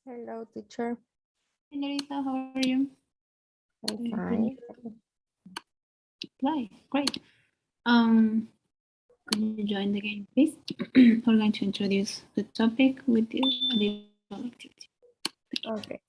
Hello, teacher. Señorita, how are you? I'm fine. Right, great. Can you join the game, please? We're going to introduce the topic with the little activity. Okay.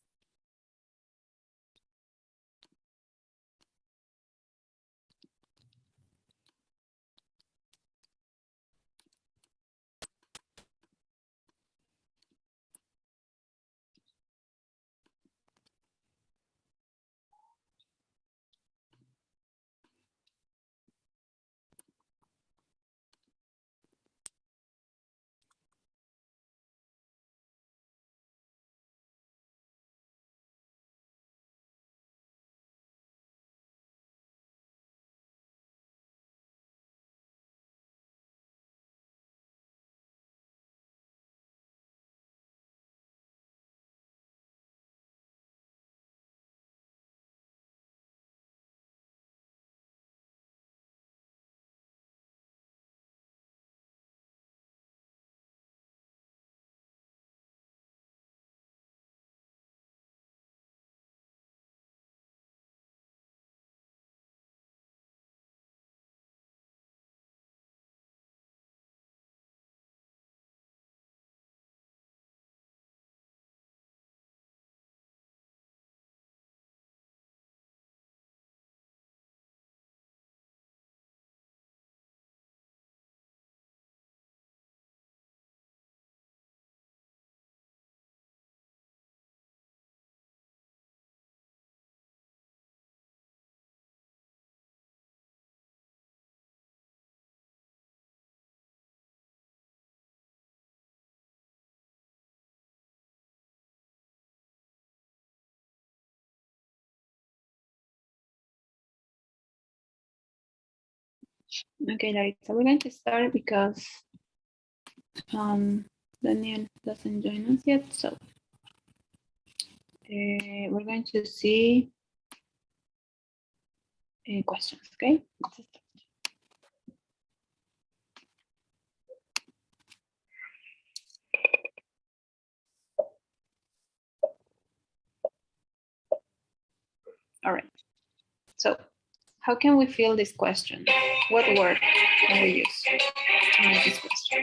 Okay, Larissa, we're going to start because Daniel doesn't join us yet, so we're going to see questions, okay? Let's start. All right, so how can we fill this question? What word can we use to make this question?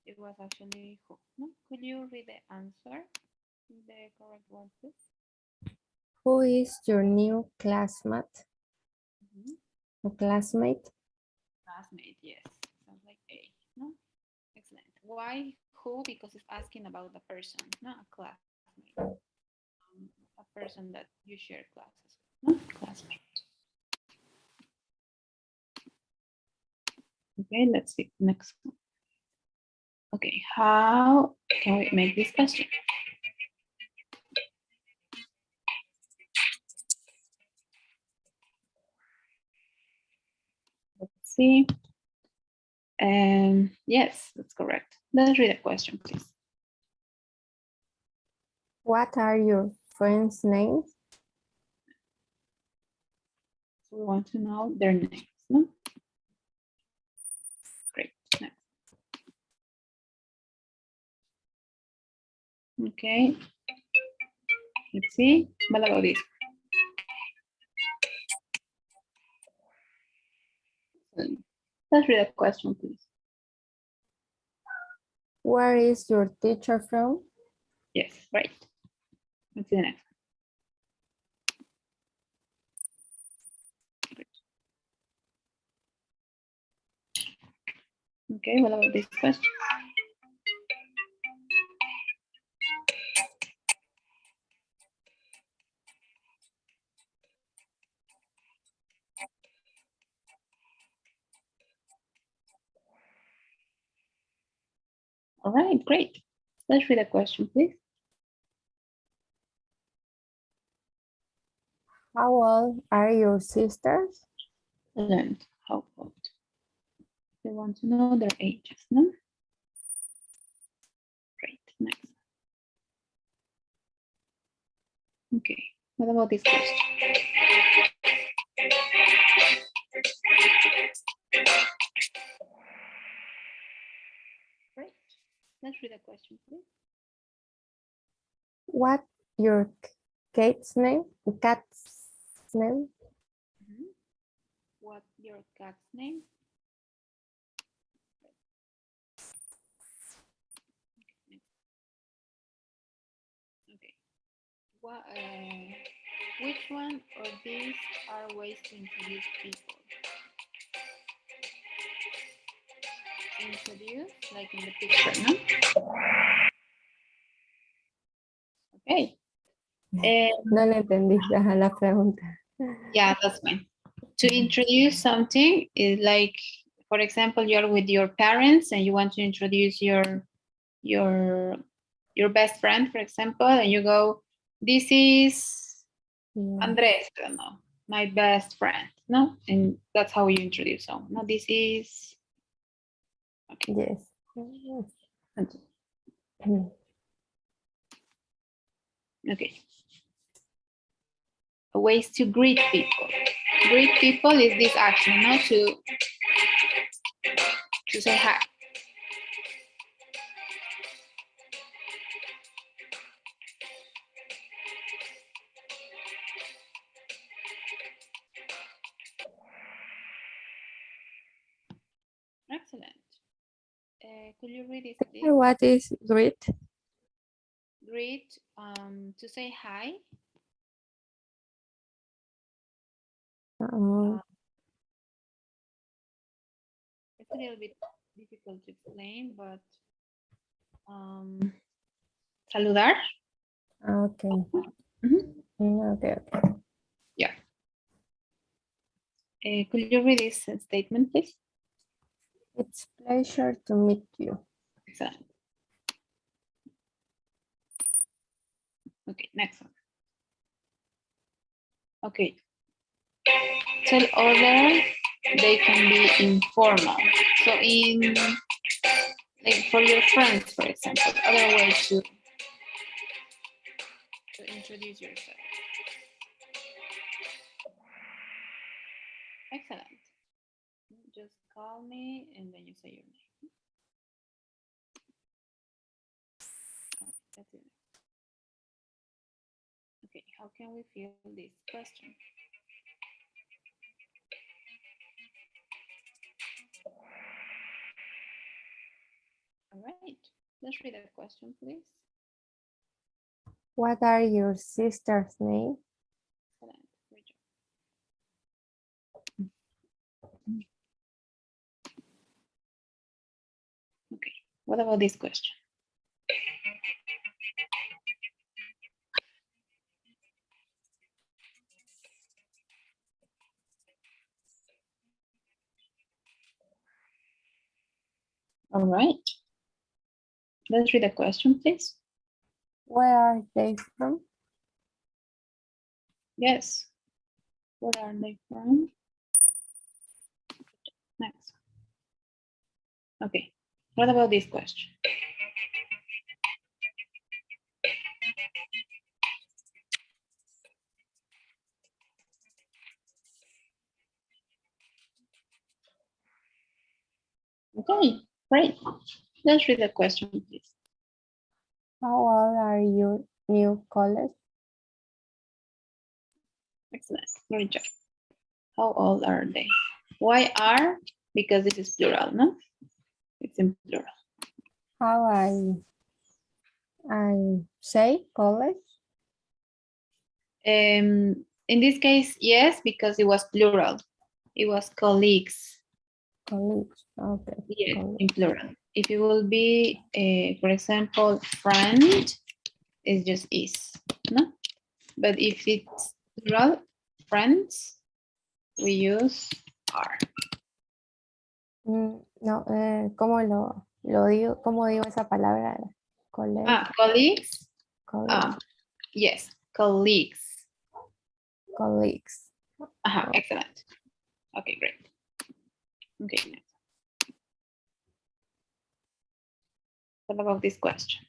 It was actually who? No? Could you read the answer? The correct one, please. Who is your new classmate? Classmate? Classmate, yes. Sounds like A. No? Excellent. Why who? Because it's asking about the person, not a classmate. A person that you share classes with, no? Classmate. Okay, let's see. Next one. Okay, how can we make this question? Let's see. Yes, that's correct. Let's read the question, please. What are your friends' names? So we want to know their names, no? Great. Next. Okay. Let's see. What about this? Let's read the question, please. Where is your teacher from? Yes, right. Let's see the next. Okay, what about this question? All right, great. Let's read the question, please. How old are your sisters? Learned. How old? They want to know their ages, no? Great, next. Okay, what about this question? Great. Let's read the question, please. What your cat's name? Cat's name? What's your cat's name? Okay. What, which one of these are ways to introduce people? Introduce, like in the picture, no? Okay. No le entendí la pregunta. Yeah, that's fine. To introduce something is like, for example, you're with your parents and you want to introduce your best friend, for example, and you go, this is Andres, I don't know, my best friend, no? And that's how you introduce someone. No, this is, okay. Yes. Okay. Ways to greet people. Greet people is this action, no? To say hi. Excellent. Could you read this, please? What is greet? Greet, to say hi. It's a little bit difficult to explain, but saludar. Okay. Okay. Yeah. Could you read this statement, please? It's pleasure to meet you. Excellent. Okay, next one. Okay. Tell order, they can be informal. So in, like for your friends, for example, other way to introduce yourself. Excellent. Just call me and then you say your name. Okay, that's it. Okay, how can we fill this question? All right, let's read the question, please. What are your sister's name? Excellent. Great job. Okay, what about this question? All right. Let's read the question, please. Where are they from? Yes. Where are they from? Next. Okay. What about this question? Okay, great. Let's read the question, please. How old are your new colleagues? Excellent. Great job. How old are they? Why are? Because this is plural, no? It's in plural. How I say college? In this case, yes, because it was plural. It was colleagues. Colleagues. Okay. Yes, Colleagues. in plural. If it will be, for example, friend, it's just is, no? But if it's plural, friends, we use are. No, ¿cómo lo digo? ¿Cómo digo esa palabra? Colleagues. Colleagues. Colleagues. Yes, colleagues. Colleagues. Excellent. Okay, great. Okay, next. What about this question?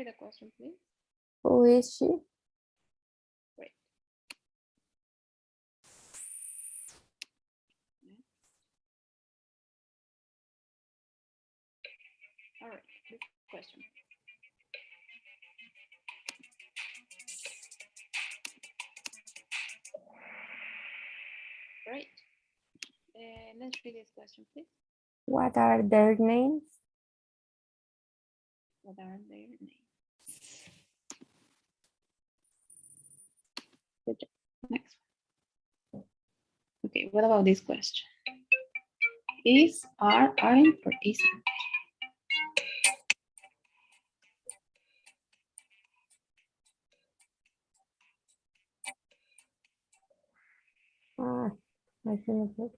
read the question, please. Who is she? Great. All right, this question. Great. Let's read this question, please. What are their names? What are their names? Good job. Next one. Okay, what about this question? Is, are, aren't, or isn't? Ah, I think it.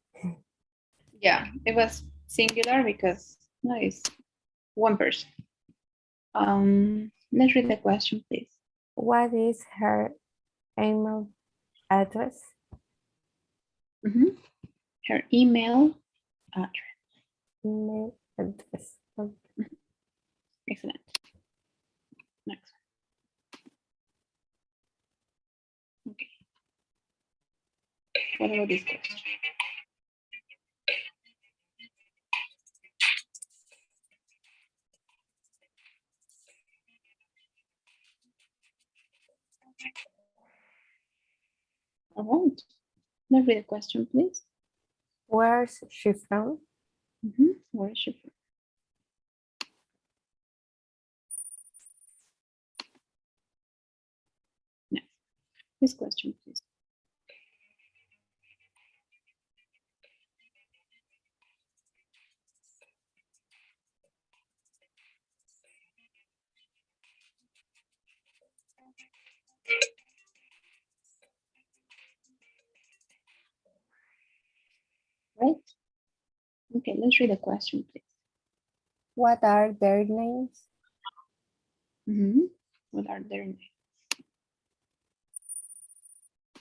Yeah, it was singular because no, it's one person. Let's read the question, please. What is her email address? Her email address. Email address. Okay. Excellent. Next. Okay. What about this question? All right. Let's read the question, please. Where's she from? Where is she from? Next. This question, please. Right? Okay, let's read the question, please. What are their names? What are their names?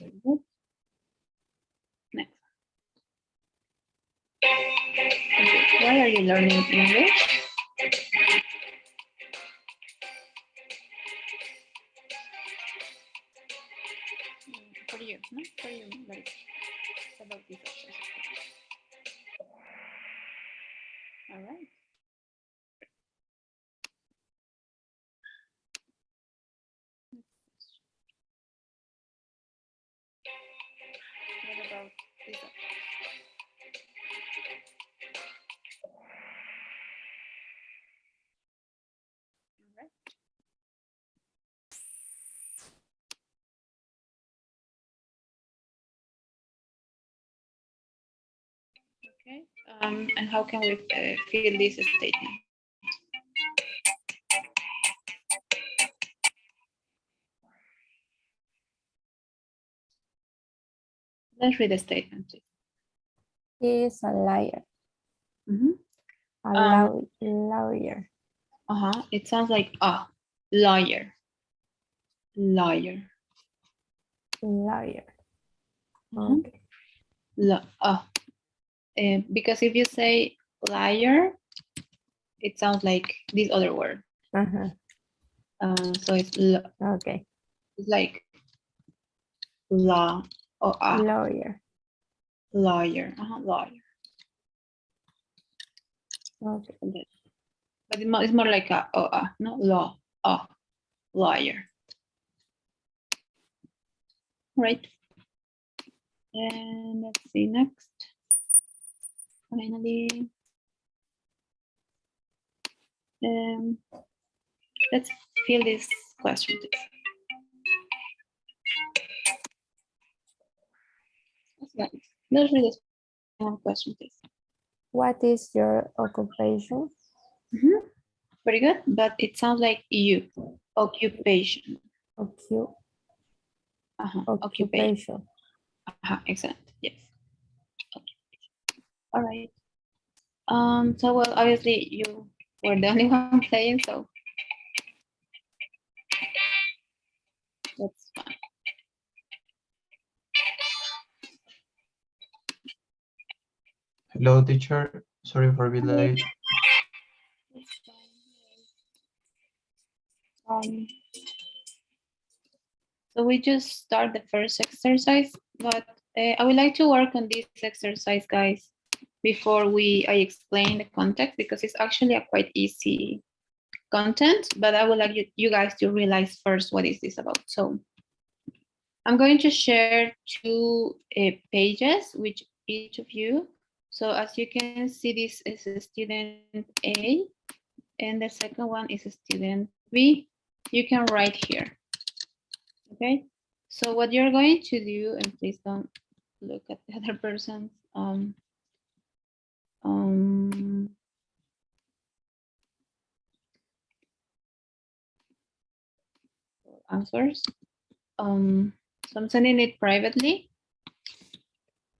Very good. Next. Okay. Why are you learning English? For you, no? For you, like about these options. All right. What about these options? All right. Okay. And how can we fill this statement? Let's read the statement, please. He is a liar. A lawyer. It sounds like liar. Liar. Liar. Okay. Because if you say liar, it sounds like this other word. So it's Okay. it's like law or Lawyer. lawyer. Lawyer. Okay. But it's more like a no law lawyer. Right. And let's see next. Finally, let's fill this question, please. Let's read this question, please. What is your occupation? Very good, but it sounds like you. Occupation. Occupation. Excellent. Yes. Okay. All right. So well, obviously you were the only one playing, so that's fine. Hello, teacher. Sorry for being late. So we just start the first exercise, but I would like to work on this exercise, guys, before I explain the context, because it's actually a quite easy content, but I would like you guys to realize first what is this about. So I'm going to share two pages with each of you. So as you can see, this is a student A, and the second one is a student B. You can write here, okay? So what you're going to do, and please don't look at the other person's answers. So I'm sending it privately.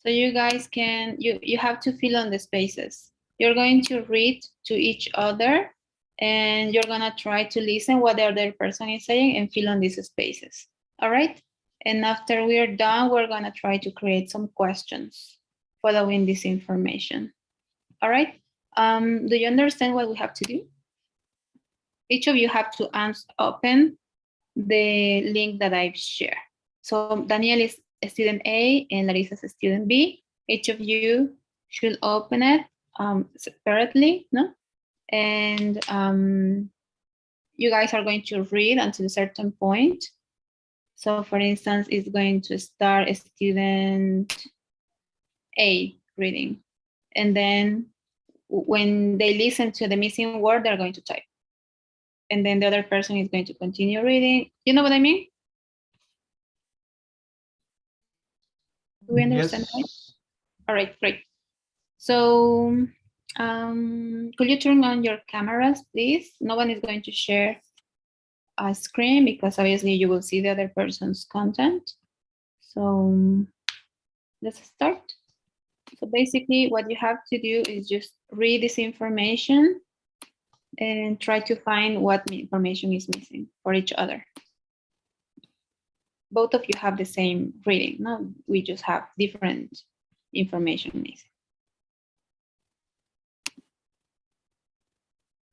So you guys can, you have to fill in the spaces. You're going to read to each other, and you're gonna try to listen what the other person is saying and fill in these spaces. All right? And after we're done, we're gonna try to create some questions following this information. All right? Do you understand what we have to do? Each of you have to open the link that I've shared. So Daniel is a student A and Larissa is a student B. Each of you should open it separately, no? And you guys are going to read until a certain point. So for instance, it's going to start a student A reading. And then when they listen to the missing word, they're going to type. And then the other person is going to continue reading. You know what I mean? Do we understand? Yes. Right? All right, great. So could you turn on your cameras, please? No one is going to share a screen because obviously you will see the other person's content. So let's start. So basically what you have to do is just read this information and try to find what information is missing for each other. Both of you have the same reading, no? We just have different information missing.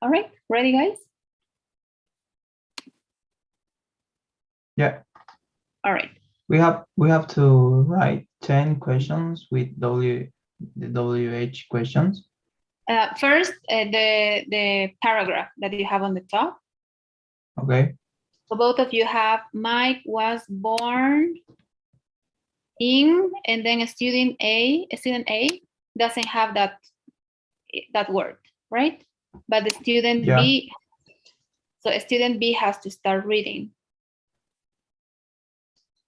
All right, ready, guys? Yeah. All right. We have to write 10 questions with the WH questions. First, the paragraph that you have on the top. Okay. So both of you have Mike was born in, and then a student A doesn't have that word, right? But the student Yeah. B, so a student B has to start reading.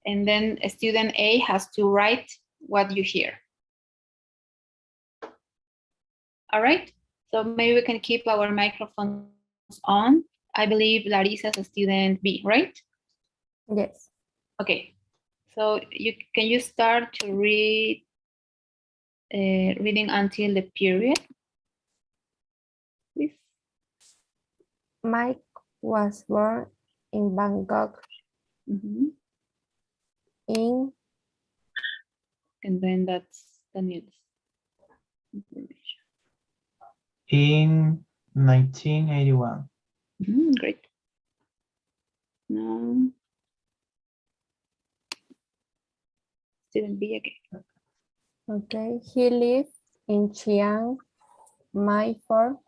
And then a student A has to write what you hear. All right, so maybe we can keep our microphones on. I believe Larissa is a student B, right? Yes. Okay, so can you start to read reading until the period, please? Mike was born in Bangkok Mm-hmm. in And then that's the news information. In 1981. Great. Now, student B again. okay. He lived in Chiang Mai For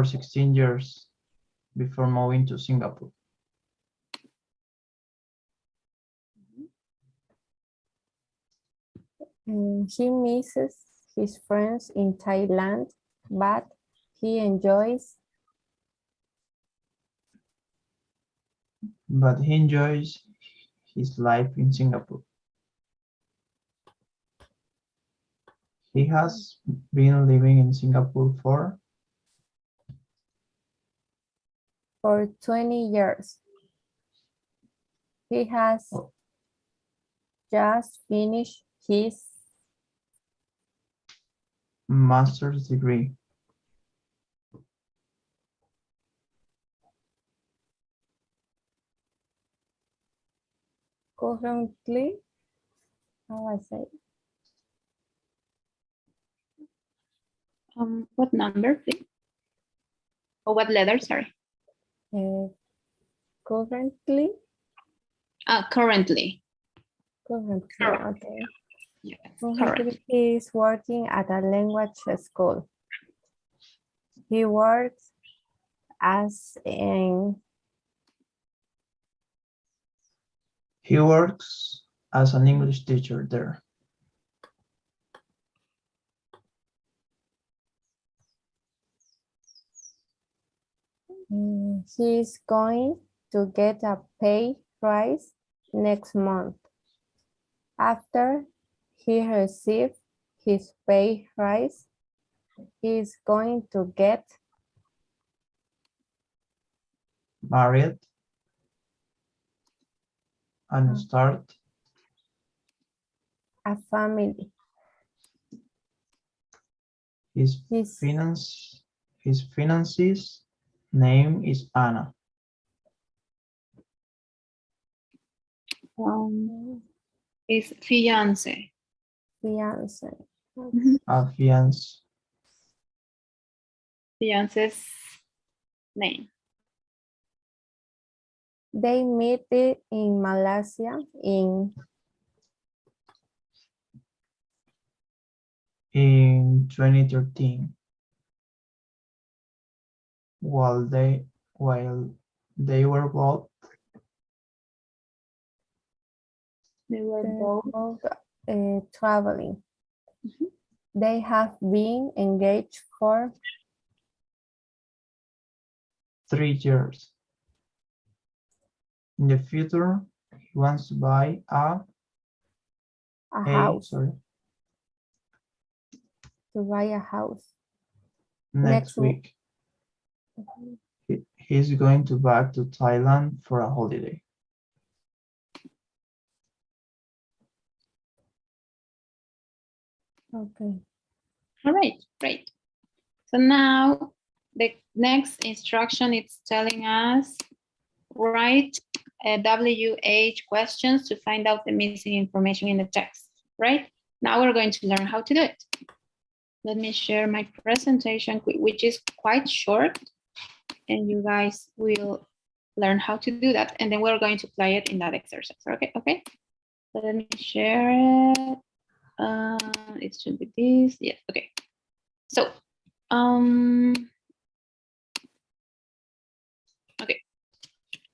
16 years before moving to Singapore. he misses his friends in Thailand, but he enjoys his life in Singapore. He has been living in Singapore for 20 years. He has just finished his master's degree. currently, how I say, What number, please? Or what letter, sorry? Currently, Currently. okay. Yes, Currently, correct. he is working at a language school. He works as an He works as an English teacher there. he is going to get a pay rise next month. After he receives his pay rise, he is going to get Married and start a family. his finances name is Anna. Is fiance. Fiance. A fiance. Fiance's name. They meet in Malaysia in 2013. While they were both They were both traveling. They have been engaged for 3 years. In the future, he wants to buy a house. sorry, To buy a house. next week. He's going to back to Thailand for a holiday. Okay. All right, great. So now the next instruction is telling us write WH questions to find out the missing information in the text, right? Now we're going to learn how to do it. Let me share my presentation, which is quite short, and you guys will learn how to do that, and then we're going to apply it in that exercise, okay? Okay, so let me share it. It should be this, yes, okay. So, okay.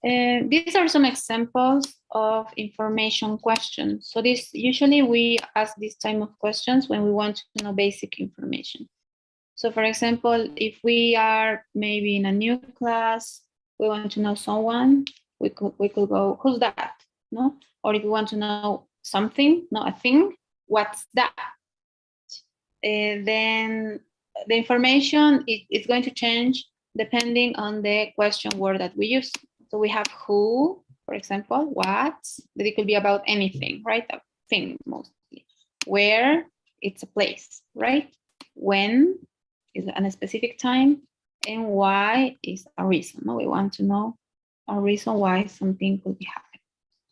These are some examples of information questions. So this usually we ask this type of questions when we want to know basic information. So for example, if we are maybe in a new class, we want to know someone, we could go, who's that? No? Or if we want to know something, not a thing, what's that? Then the information is going to change depending on the question word that we use. So we have who, for example, what, that it could be about anything, right? A thing mostly. Where, it's a place, right? When is a specific time, and why is a reason. No? We want to know a reason why something could be happening.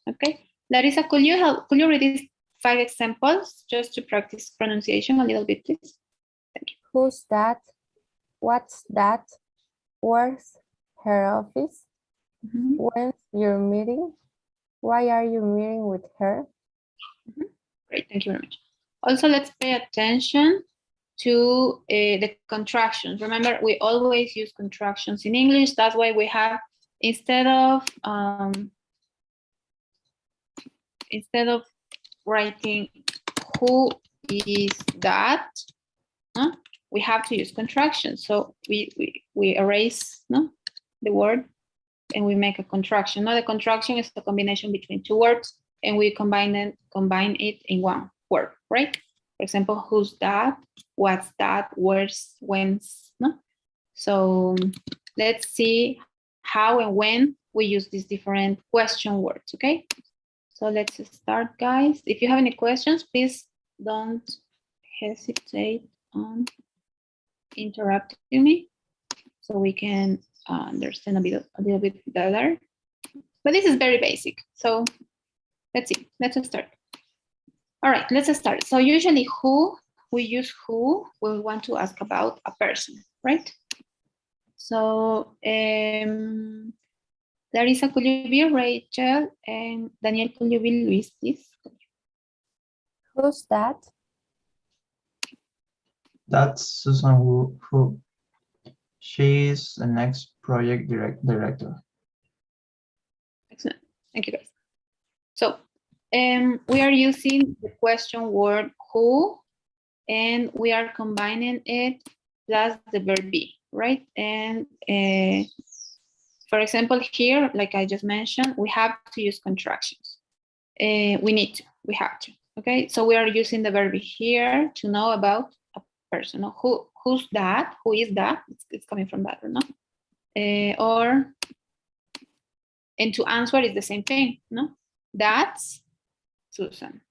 Okay, Larissa, could you read these 5 examples just to practice pronunciation a little bit, please? Thank you. Who's that? What's that? Where's her office? When's your meeting? Why are you meeting with her? Great, thank you very much. Also, let's pay attention to the contractions. Remember, we always use contractions in English. That's why we have, instead of writing who is that, we have to use contractions. So we erase the word and we make a contraction. Now the contraction is a combination between 2 words, and we combine it in 1 word, right? For example, who's that? What's that? Where's? When's? No? So let's see how and when we use these different question words, okay? So let's start, guys. If you have any questions, please don't hesitate on interrupting me so we can understand a little bit better. But this is very basic. So let's see. Let's start. All right, let's start. So usually who we use who when we want to ask about a person, right? So, Larissa, could you be Rachel? And Daniel, could you be Luis, please? Who's that? That's Susan who. She's the next project director. Excellent. Thank you, guys. So, we are using the question word who, and we are combining it plus the verb be, right? And for example, here, like I just mentioned, we have to use contractions. We have to, okay? So we are using the verb here to know about a person. Who's that? Who is that? It's coming from that, no? And to answer is the same thing, no? That's Susan.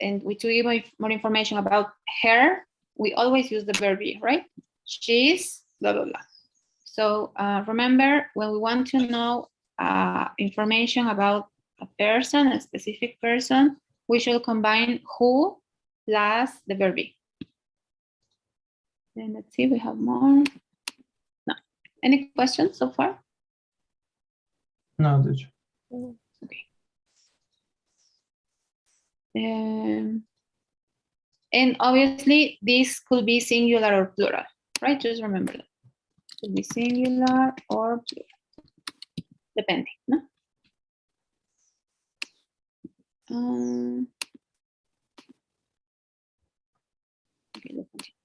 And to give more information about her, we always use the verb be, right? She's blah, blah, blah. So remember, when we want to know information about a person, a specific person, we should combine who plus the verb be. And let's see, we have more. No. Any questions so far? No, teacher. Okay. And obviously, this could be singular or plural, right? Just remember that. Could be singular or plural, depending, no? Okay, let's continue.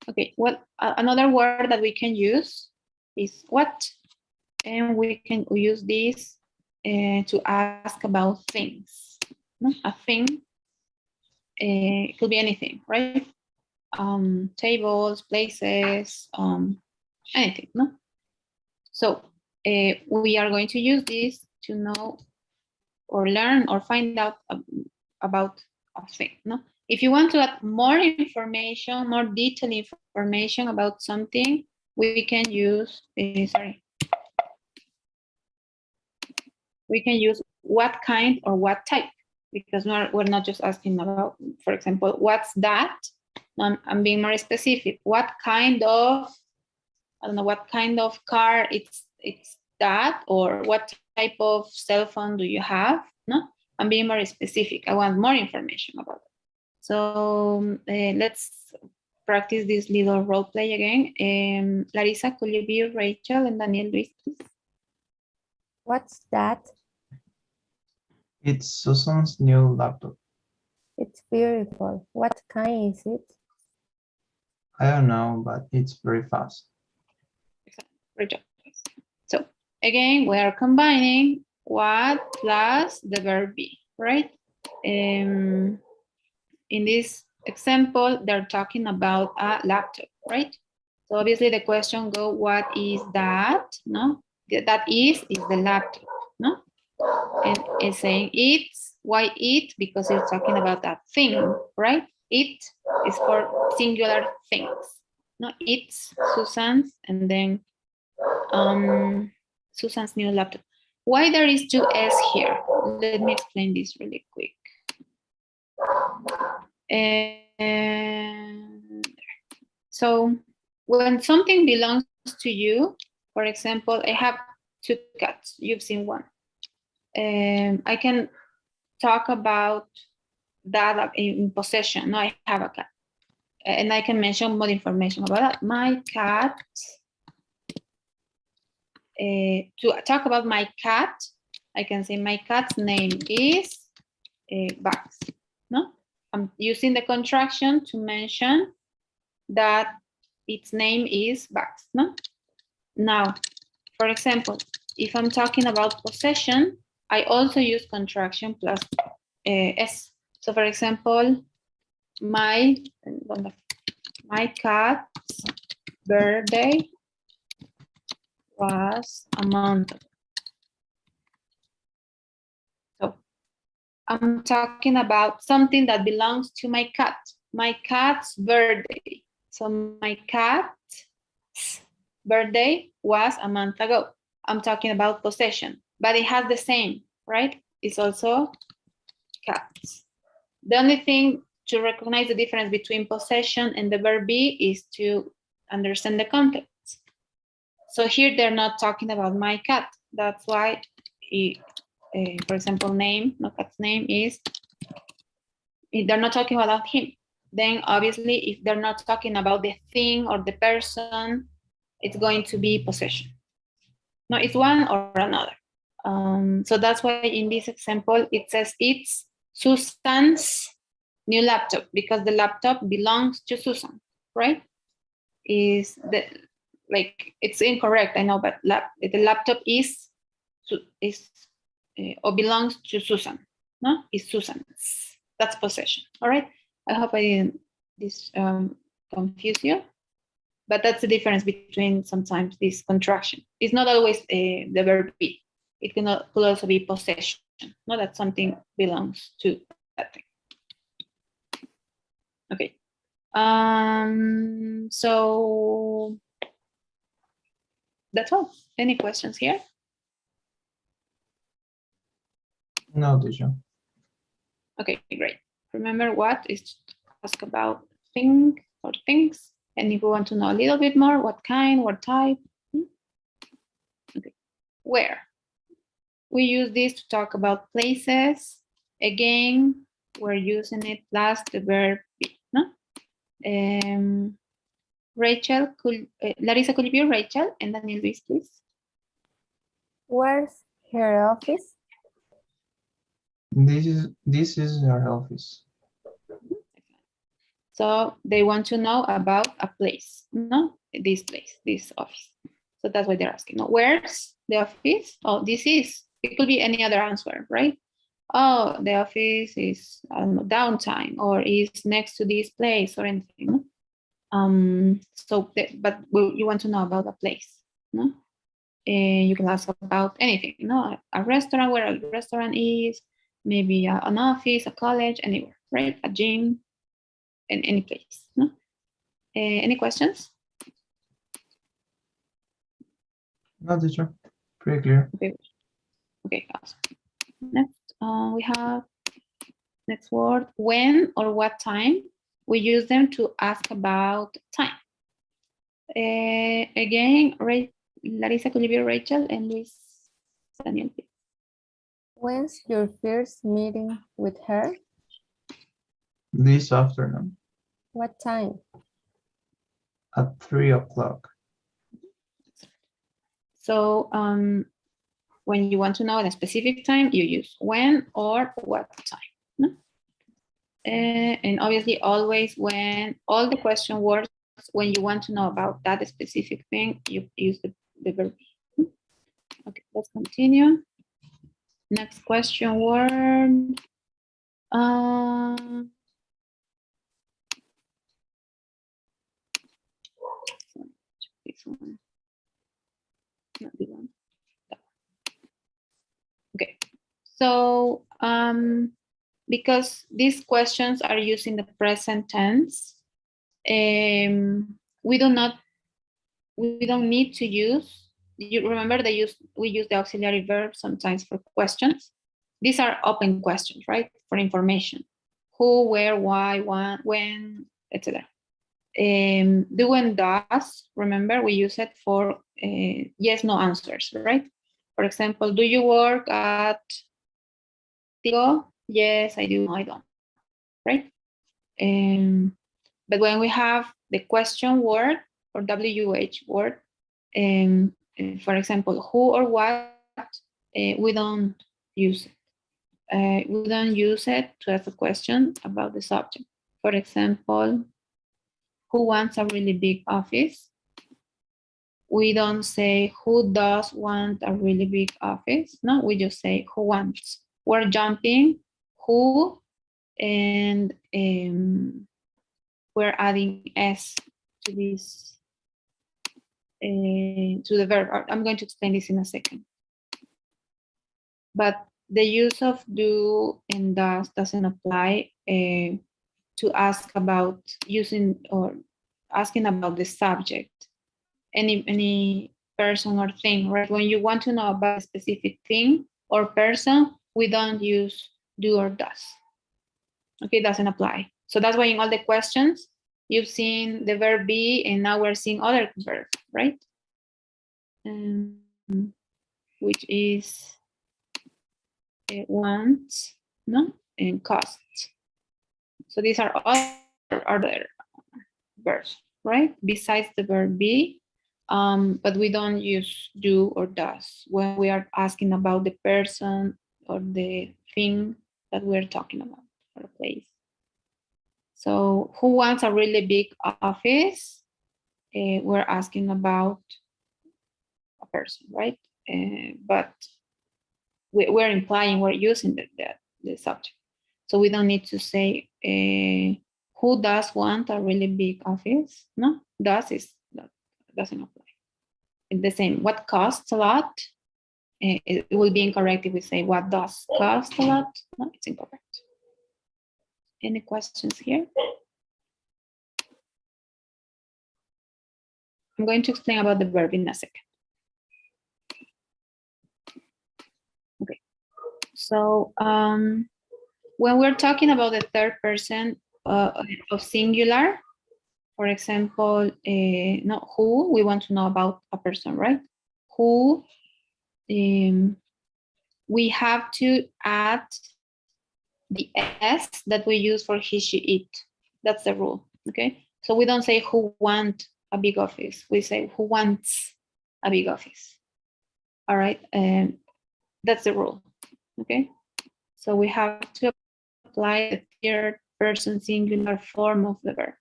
Okay, well, another word that we can use is what? And we can use this to ask about things. No? A thing, it could be anything, right? Tables, places, anything, no? So we are going to use this to know or learn or find out about a thing, no? If you want to add more information, more detailed information about something, we can use, we can use what kind or what type, because we're not just asking about, for example, what's that? No, I'm being more specific. What kind of, I don't know, what kind of car it's that, or what type of cell phone do you have? No, I'm being more specific. I want more information about it. So let's practice this little role play again. Larissa, could you be Rachel and Daniel, Luis, please? What's that? It's Susan's new laptop. It's beautiful. What kind is it? I don't know, but it's very fast. Great job. So again, we are combining what plus the verb be, right? In this example, they're talking about a laptop, right? So obviously the question go, what is that? No, that is the laptop, no? And it's saying it's, why it? Because it's talking about that thing, right? It is for singular things. No, it's Susan's, and then Susan's new laptop. Why there is 2 S here? Let me explain this really quick. So when something belongs to you, for example, I have 2 cats. You've seen one. I can talk about that in possession. No, I have a cat. And I can mention more information about that. My cat. To talk about my cat, I can say my cat's name is Bugs. No, I'm using the contraction to mention that its name is Bugs. No, now, for example, if I'm talking about possession, I also use contraction plus S. So, for example, my cat's birthday was a month ago. So I'm talking about something that belongs to my cat's birthday. So my cat's birthday was a month ago. I'm talking about possession, but it has the same, right? It's also cats. The only thing to recognize the difference between possession and the verb be is to understand the context. So here they're not talking about my cat. That's why, for example, name, no cat's name is, they're not talking about him. Then obviously, if they're not talking about the thing or the person, it's going to be possession. No, it's one or another. So that's why in this example, it says it's Susan's new laptop because the laptop belongs to Susan, right? Is the, like, it's incorrect, I know, but the laptop is or belongs to Susan, no? Is Susan's. That's possession, all right? I hope I didn't confuse you, but that's the difference between sometimes this contraction. It's not always the verb be. It could also be possession, not that something belongs to that thing. Okay. So that's all. Any questions here? No, teacher. Okay, great. Remember what is to ask about thing or things. And if you want to know a little bit more, what kind, what type. Okay. Where? We use this to talk about places. Again, we're using it plus the verb be, no? Rachel, Larissa, could you be Rachel? And Daniel Luis, please. Where's her office? This is our office. So they want to know about a place, no? This place, this office. So that's why they're asking. No, where's the office? Oh, this is. It could be any other answer, right? Oh, the office is, I don't know, downtime or is next to this place or anything. No? But you want to know about a place, no? You can ask about anything, you know, a restaurant, where a restaurant is, maybe an office, a college, anywhere, right? A gym, in any place. No? Any questions? No, teacher. Pretty clear. Okay, awesome. Next, we have next word, when or what time. We use them to ask about time. Again, Larissa, could you be Rachel and Luis Daniel, please? When's your first meeting with her? This afternoon What time? at 3 o'clock. So when you want to know a specific time, you use when or what time. No? And obviously always when all the question words, when you want to know about that specific thing, you use the verb. Okay, let's continue. Next question word. This one. Not this one. Okay, so because these questions are using the present tense, we don't need to use. You remember we use the auxiliary verb sometimes for questions. These are open questions, right? For information: who, where, why, when, etc. Do and does. Remember, we use it for yes, no answers, right? For example, do you work at Tigo? Yes, I do. No, I don't. Right? But when we have the question word or WH word, for example, who or what, we don't use it. We don't use it to ask a question about the subject. For example, who wants a really big office? We don't say who does want a really big office. No, we just say who wants. We're jumping who, and we're adding s to this, to the verb. I'm going to explain this in a second. But the use of do and does doesn't apply to ask about using or asking about the subject, any person or thing, right? When you want to know about a specific thing or person, we don't use do or does. Okay, doesn't apply. So that's why in all the questions, you've seen the verb be, and now we're seeing other verb, right? Which is want, no, and cost. So these are other verbs, right? Besides the verb be, but we don't use do or does when we are asking about the person or the thing that we're talking about, or a place. So who wants a really big office? We're asking about a person, right? But we're implying we're using the subject. So we don't need to say who does want a really big office? No, does is that doesn't apply. It's the same. What costs a lot? It will be incorrect if we say what does cost a lot. No, it's incorrect. Any questions here? I'm going to explain about the verb in a second. Okay. So when we're talking about the third person of singular, for example, not who, we want to know about a person, right? Who, we have to add the S that we use for he, she, it. That's the rule, okay? So we don't say who want a big office. We say who wants a big office. All right, and that's the rule, okay? So we have to apply the third person singular form of the verb.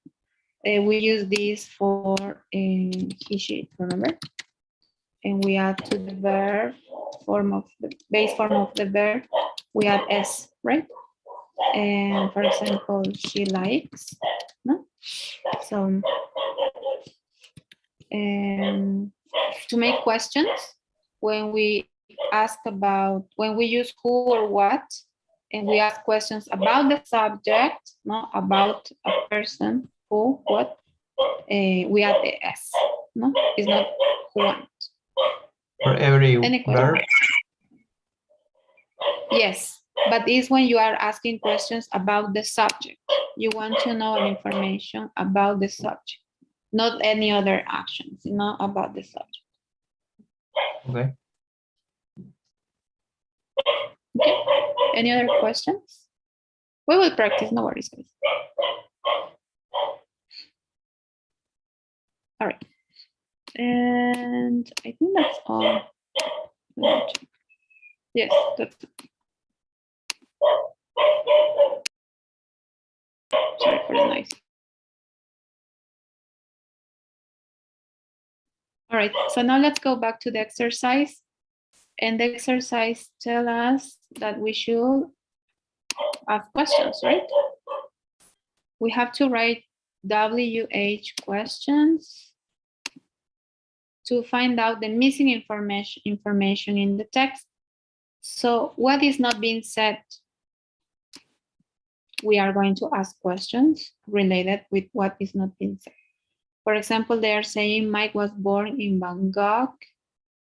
We use this for he, she, remember? And we add to the verb form of the base form of the verb, we add S, right? And for example, she likes, no? So, to make questions, when we ask about, when we use who or what, and we ask questions about the subject, no, about a person, who, what, we add the S, no? It's not who want. For every verb? Yes, but it's when you are asking questions about the subject. You want to know information about the subject, not any other actions, not about the subject. Okay. Okay. Any other questions? We will practice, no worries, guys. All right. And I think that's all. Yes, that's it. Sorry for the noise. All right, so now let's go back to the exercise. And the exercise tells us that we should ask questions, right? We have to write WH questions to find out the missing information in the text. So what is not being said? We are going to ask questions related with what is not being said. For example, they are saying Mike was born in Bangkok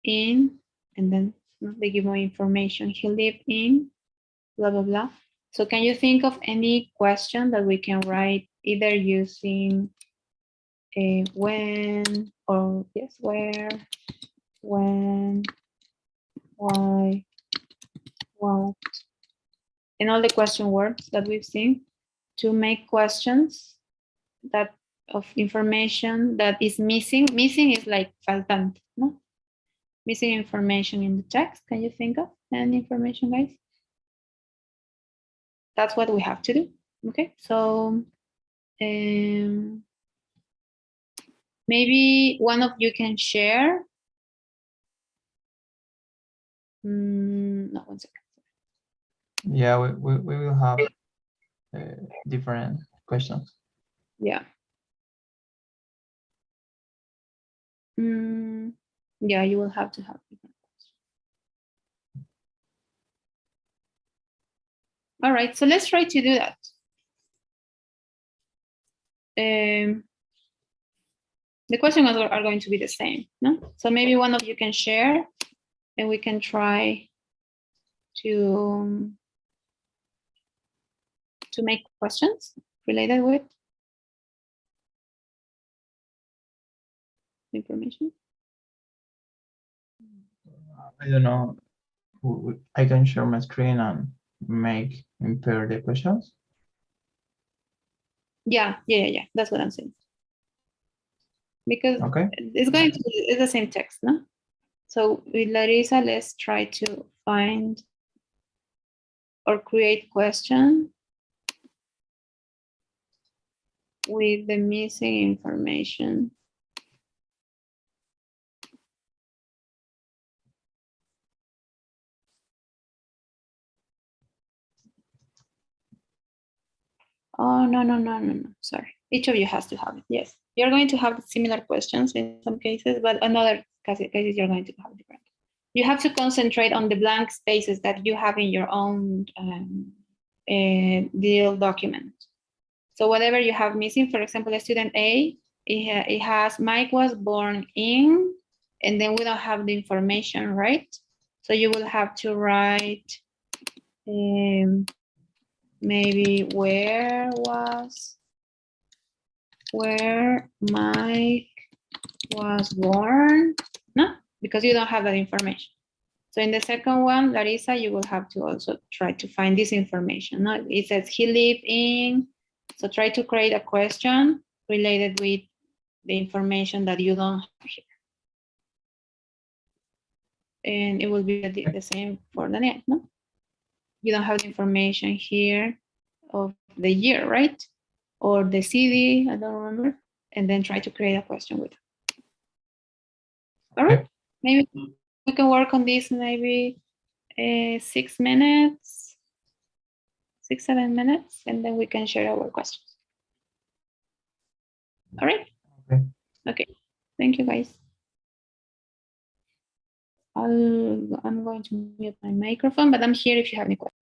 in, and then they give more information. He lived in, blah, blah, blah. So can you think of any question that we can write either using a when, or yes, where, when, why, what, and all the question words that we've seen to make questions that of information that is missing. Missing is like faltante, no? Missing information in the text. Can you think of any information, guys? That's what we have to do. Okay, so maybe one of you can share. No, 1 second. Yeah, we will have different questions. Yeah. Yeah, you will have to have different questions. All right, so let's try to do that. The questions are going to be the same, no? So maybe one of you can share and we can try to make questions related with information. I don't know. I can share my screen and make impair the questions. Yeah. That's what I'm saying. Because Okay. it's the same text, no? So with Larissa, let's try to find or create question with the missing information. Oh, no. Sorry. Each of you has to have it. Yes. You're going to have similar questions in some cases, but in other cases, you're going to have different. You have to concentrate on the blank spaces that you have in your own deal document. So whatever you have missing, for example, a student A, it has Mike was born in, and then we don't have the information, right? So you will have to write maybe where Mike was born, no, because you don't have that information. So in the second one, Larissa, you will have to also try to find this information. No? It says he lived in, so try to create a question related with the information that you don't have here. And it will be the same for the next, no? You don't have the information here of the year, right? Or the city, I don't remember. And then try to create a question with it. All right, maybe we can work on this maybe 6 minutes, 6-7 minutes, and then we can share our questions. All right. Okay. Thank you, guys. I'm going to mute my microphone, but I'm here if you have any questions.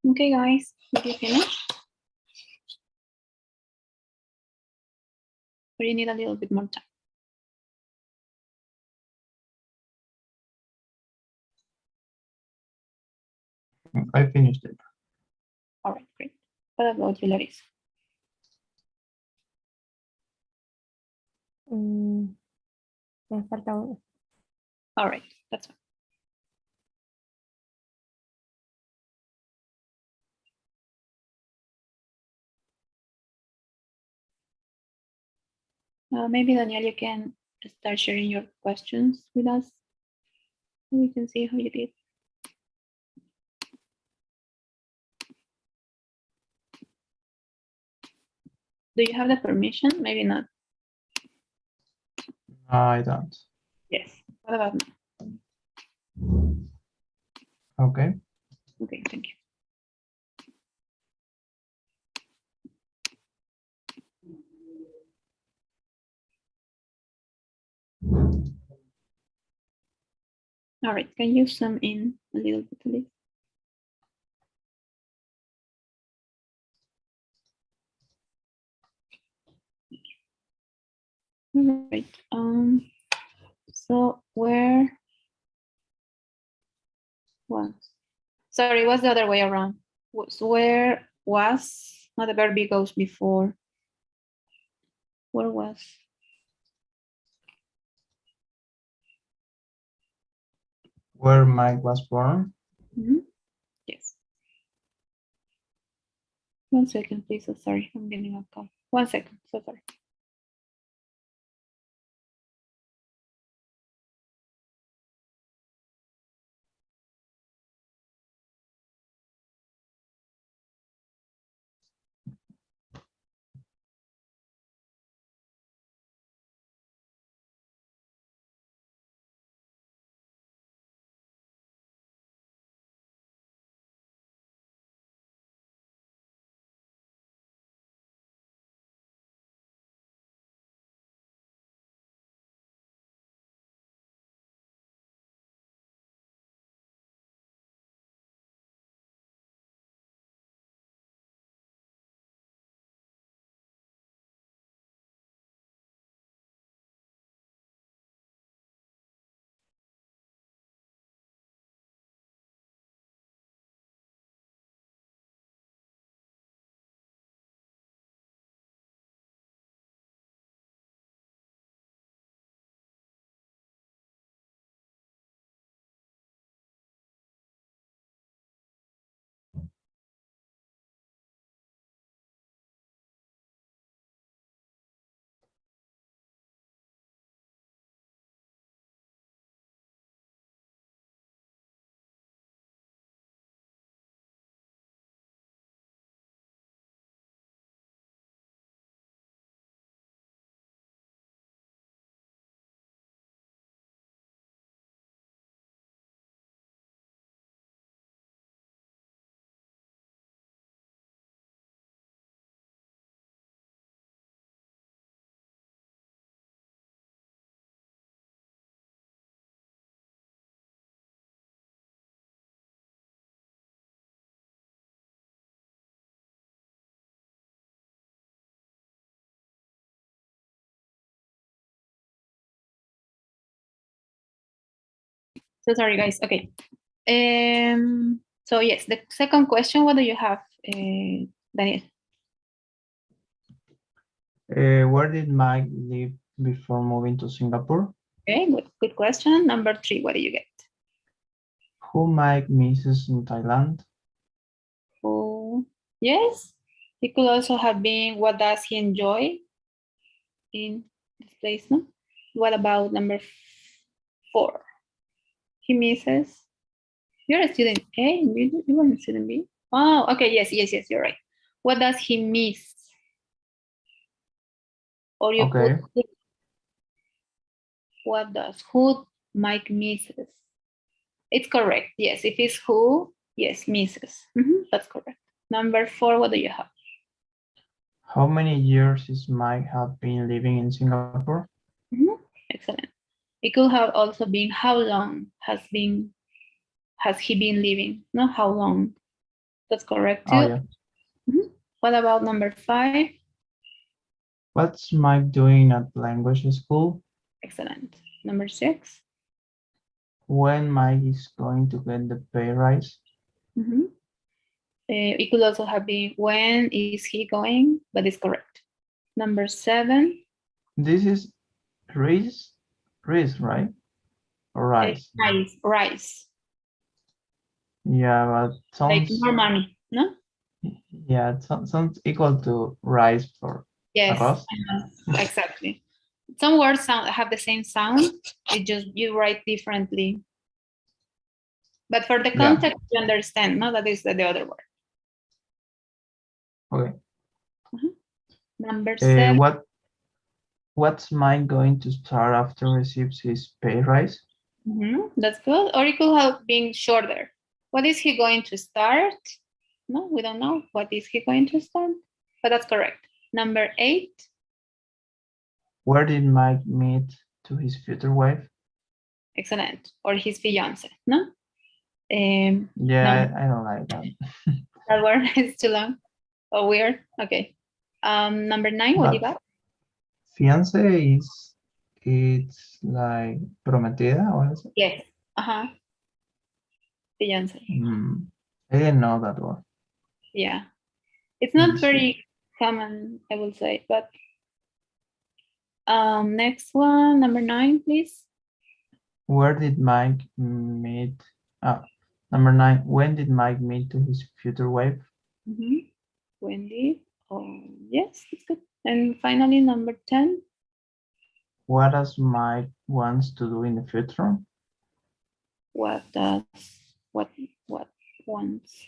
Okay, guys, did you finish? Or you need a little bit more time? I finished it. All right, great. What about you, Larissa? Me falta uno. All right, that's fine. Maybe Daniel, you can start sharing your questions with us. We can see how you did. Do you have the permission? Maybe not. I don't. Yes. What about me? Okay. Okay, thank you. All right, can you zoom in a little bit, please? All right. So where was? Sorry, what's the other way around? Where was? No, the verb goes before. Where was? Where Mike was born. Yes. 1 second, please. So sorry, I'm getting a call. 1 second. So sorry. So sorry, guys. Okay. So yes, the second question. What do you have, Daniel? Where did Mike live before moving to Singapore? Okay, good question. Number 3. What do you get? Who Mike misses in Thailand? Who? Yes. It could also have been what does he enjoy in this place? No. What about number 4? He misses. You're a student A. You were a student B. Oh, okay. Yes. You're right. What does he miss? Or you Okay. could. What does who Mike misses? It's correct. Yes. If it's who, yes, misses. That's correct. Number 4. What do you have? How many years is Mike have been living in Singapore? Excellent. It could have also been how long has he been living? Not how long. That's correct too. Oh, yeah. Mhm. What about number 5? What's Mike doing at language school? Excellent. Number 6. When Mike is going to get the pay rise? Mhm. It could also have been when is he going, but it's correct. Number 7. This is Rice, right? Or rice? Rice. Yeah, but Like sounds, more money, no? yeah, it sounds equal to rice for Yes, arroz. exactly. Some words have the same sound. It just you write differently. But for the Yeah. context, you understand, no? That is the other word. Okay. Number 7. What's Mike going to start after receives his pay rise? That's good. Or it could have been shorter. What is he going to start? No, we don't know. What is he going to start? But that's correct. Number 8. Where did Mike meet to his future wife? Excellent. Or his fiance, no? Yeah, I don't like that. That word is too long or weird. Okay. Number 9, what do you But got? fiance it's like prometida, what is it? Yes. Uh-huh. Fiance. I didn't know that one. Yeah. It's not very common, I will say, but next one, number 9, please. Where did Mike meet? Number 9. When did Mike meet to his future wife? Wendy. Oh, yes, that's good. And finally, number 10. What does Mike wants to do in the future? What does what wants?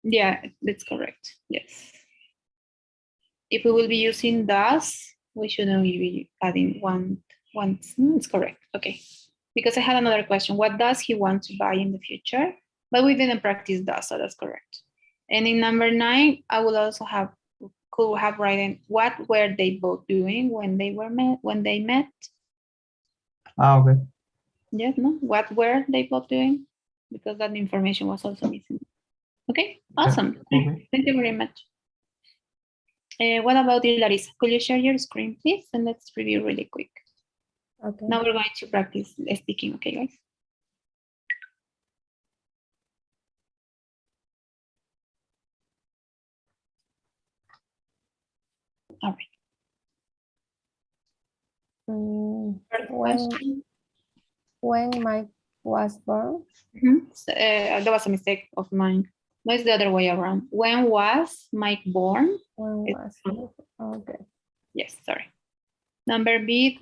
Yeah, that's correct. Yes. If we will be using does, we shouldn't be adding wants. No, it's correct. Okay. Because I had another question. What does he want to buy in the future? But we didn't practice does, so that's correct. And in number 9, I will also could have written what were they both doing when they met. Okay. Yes, no? What were they both doing? Because that information was also missing. Okay, awesome. Okay. Thank you very much. What about you, Larissa? Could you share your screen, please? And let's review really quick. Okay. Now we're going to practice speaking, okay, guys? All right. First question. When Mike was born? There was a mistake of mine. No, it's the other way around. When was Mike born? When was Mike? Okay. Yes, sorry. Number B,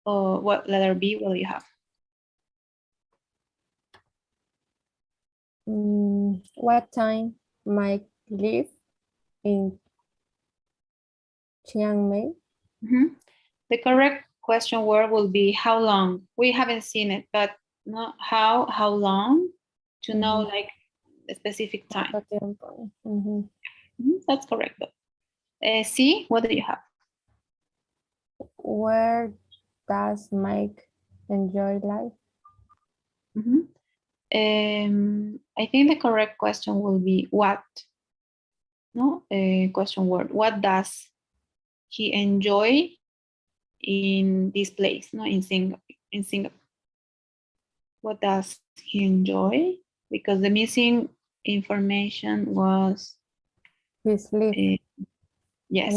what letter B will you have? What time Mike live in Chiang Mai? The correct question word will be how long. We haven't seen it, but no, how long to know like a specific time. That's correct though. C, what do you have? Where does Mike enjoy life? I think the correct question will be what? No, question word. What does he enjoy in this place? No, in Singapore. What does he enjoy? Because the missing information was His live. yes.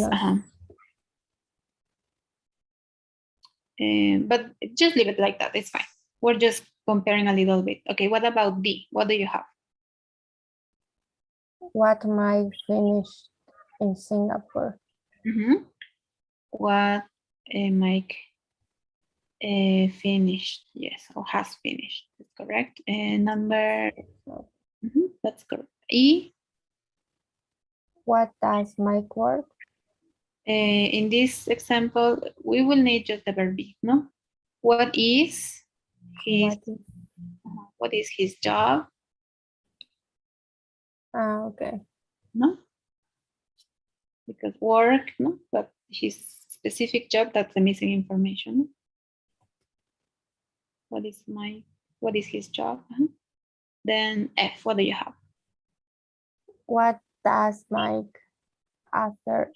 But just leave it like that. It's fine. We're just comparing a little bit. Okay, what about D? What do you have? What Mike finished in Singapore? What Mike finished? Yes, or has finished. That's correct. And number, that's correct. E. What does Mike work? In this example, we will need just the verb be, no? What is his job? Okay. No? Because work, no? But his specific job, that's the missing information. What is his job? Then F, what do you have? What does Mike after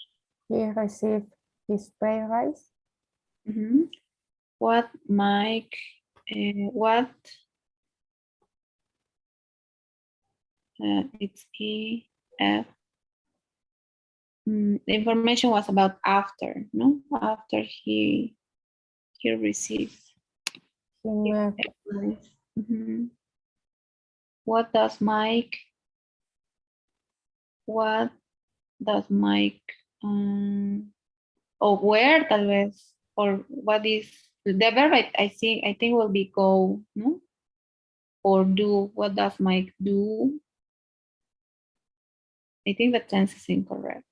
he received his pay rise? What Mike, it's E, F. The information was about after, no? After he received. He moved. What does Mike, or where tal vez, or what is, the verb I think will be go, no? Or do, what does Mike do? I think the tense is incorrect.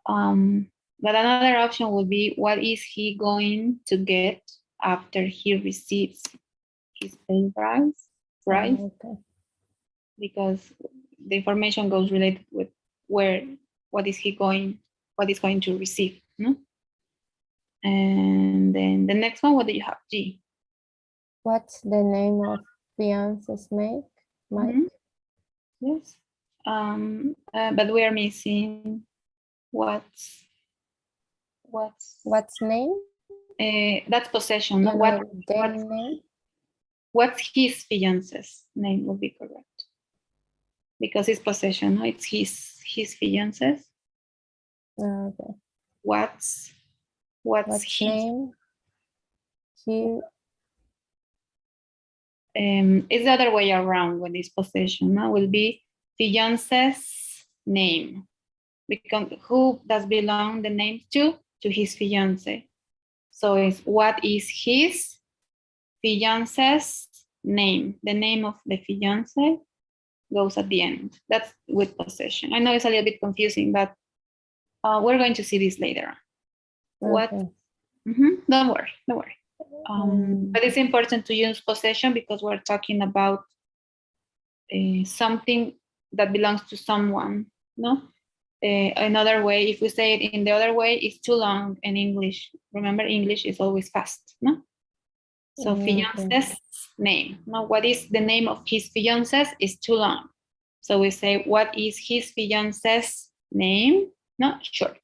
But another option would be, what is he going to get after he receives his pay rise? Right? Okay. Because the information goes related with what is going to receive. No? And then the next one, what do you have? G. What's the name of fiance's Mike? Yes. But we are missing what's name? That's possession. No, What's name? What's his fiance's name would be correct. Because it's possession, no? It's his fiance's. Okay. What's his name? He. It's the other way around when it's possession, no? Will be fiance's name. Because who does belong the name to? To his fiance. So it's what is his fiance's name? The name of the fiance goes at the end. That's with possession. I know it's a little bit confusing, but we're going to see this later on. What? Okay. Don't worry. But it's important to use possession because we're talking about something that belongs to someone. No. Another way, if we say it in the other way, it's too long in English. Remember, English is always fast. No. So fiance's name. Now, what is the name of his fiance's is too long. So we say, what is his fiance's name? Not short.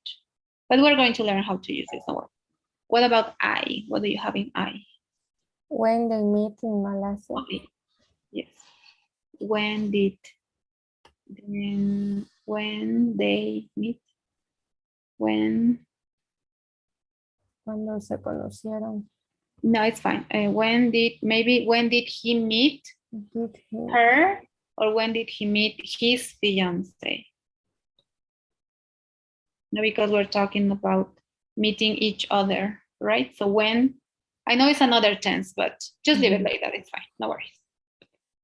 But we're going to learn how to use this. What about I? What do you have in I? When they meet in Malaysia. Okay. Yes. When they meet. Cuando se conocieron. No, it's fine. When did he meet her, or when did he meet his fiance? No, because we're talking about meeting each other, right? So when, I know it's another tense, but just leave it like that. It's fine. No worries.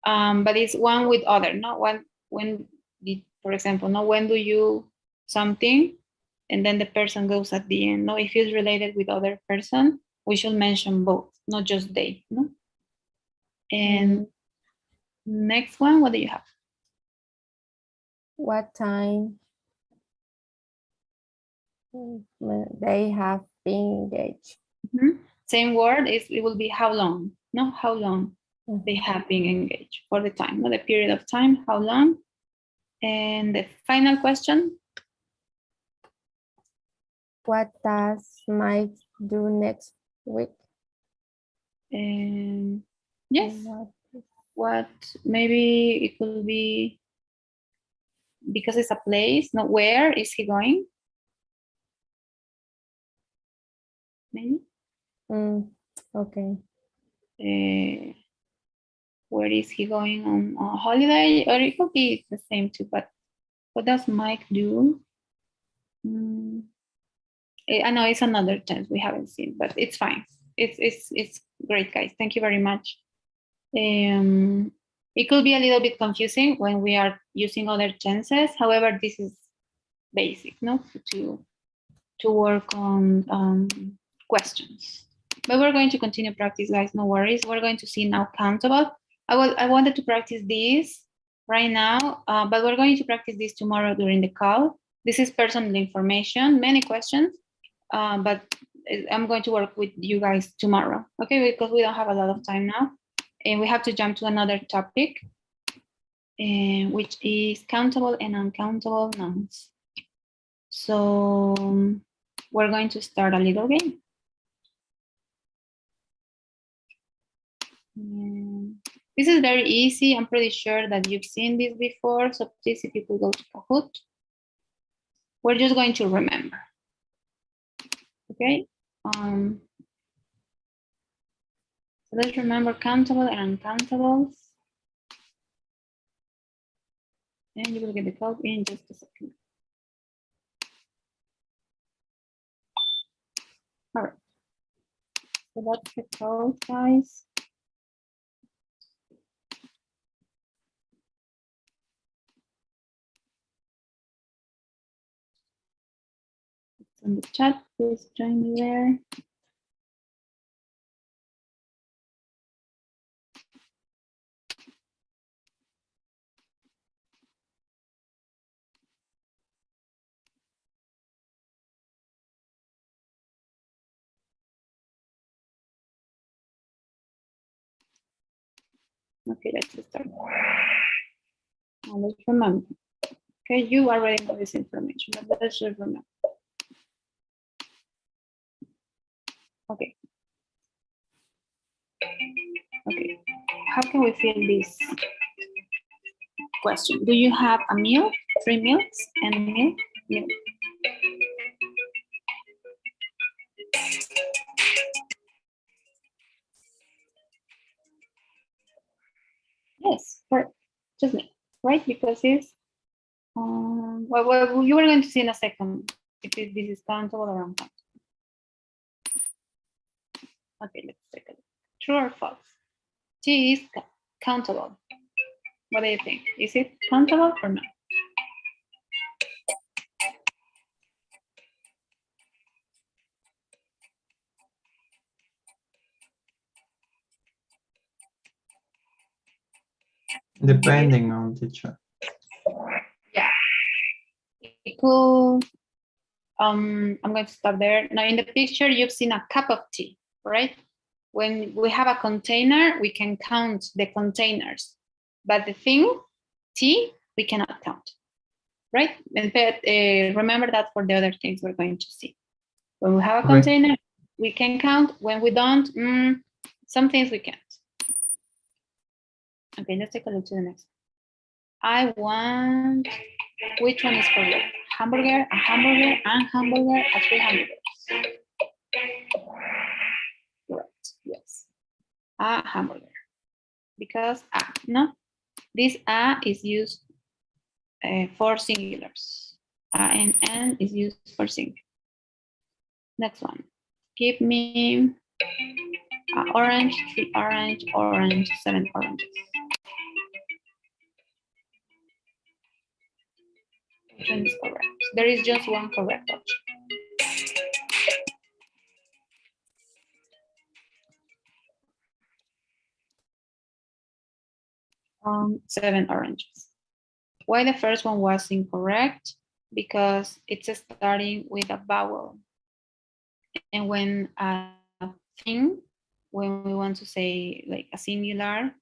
But it's one with other. Not one. When did, for example, no, when do you something, and then the person goes at the end. No, if it's related with other person, we should mention both, not just they. No. And next one, what do you have? What time they have been engaged? Same word, it will be how long. No, how long they have been engaged for the time, not the period of time, how long. And the final question. What does Mike do next week? Yes. What, maybe it could be, because it's a place, not where is he going? Maybe. Okay. Where is he going on a holiday? Or it could be the same too, but what does Mike do? I know it's another tense we haven't seen, but it's fine. It's great, guys. Thank you very much. It could be a little bit confusing when we are using other tenses. However, this is basic, no, to work on questions. But we're going to continue practice, guys. No worries. We're going to see now countable. I wanted to practice this right now, but we're going to practice this tomorrow during the call. This is personal information, many questions, but I'm going to work with you guys tomorrow, okay? Because we don't have a lot of time now. And we have to jump to another topic, which is countable and uncountable nouns. So we're going to start a little game. This is very easy. I'm pretty sure that you've seen this before. So please, if you could go to Kahoot. We're just going to remember. Okay. So let's remember countable and uncountables. And you will get the code in just a second. All right. So that's the code, guys. It's in the chat. Please join me there. Okay, let's start. Now let's remember. Okay, you already know this information, but let's just remember. Okay. Okay. How can we fill this question? Do you have a meal, 3 meals, and meal? Meal. Yes, correct. Just me, right? Because it's well, you were going to see in a second if this is countable or uncountable. Okay, let's take a look. True or false? T is countable. What do you think? Is it countable or not? Depending on teacher. Yeah. It could, I'm going to stop there. Now in the picture, you've seen a cup of tea, right? When we have a container, we can count the containers. But the thing, tea, we cannot count, right? And remember that for the other things we're going to see. When we have a container, we can count. When we don't, some things we can't. Okay, let's take a look to the next. I want, which one is correct? Hamburger, a hamburger, and hamburger, a 3 hamburgers. Correct, yes. A hamburger. Because a, no? This a is used for singulars. A and n is used for singular. Next one. Give me orange, 3 orange, orange, 7 oranges. Which one is correct? There is just one correct option. 7 oranges. Why the first one was incorrect? Because it's starting with a vowel. And when a thing, when we want to say like a singular,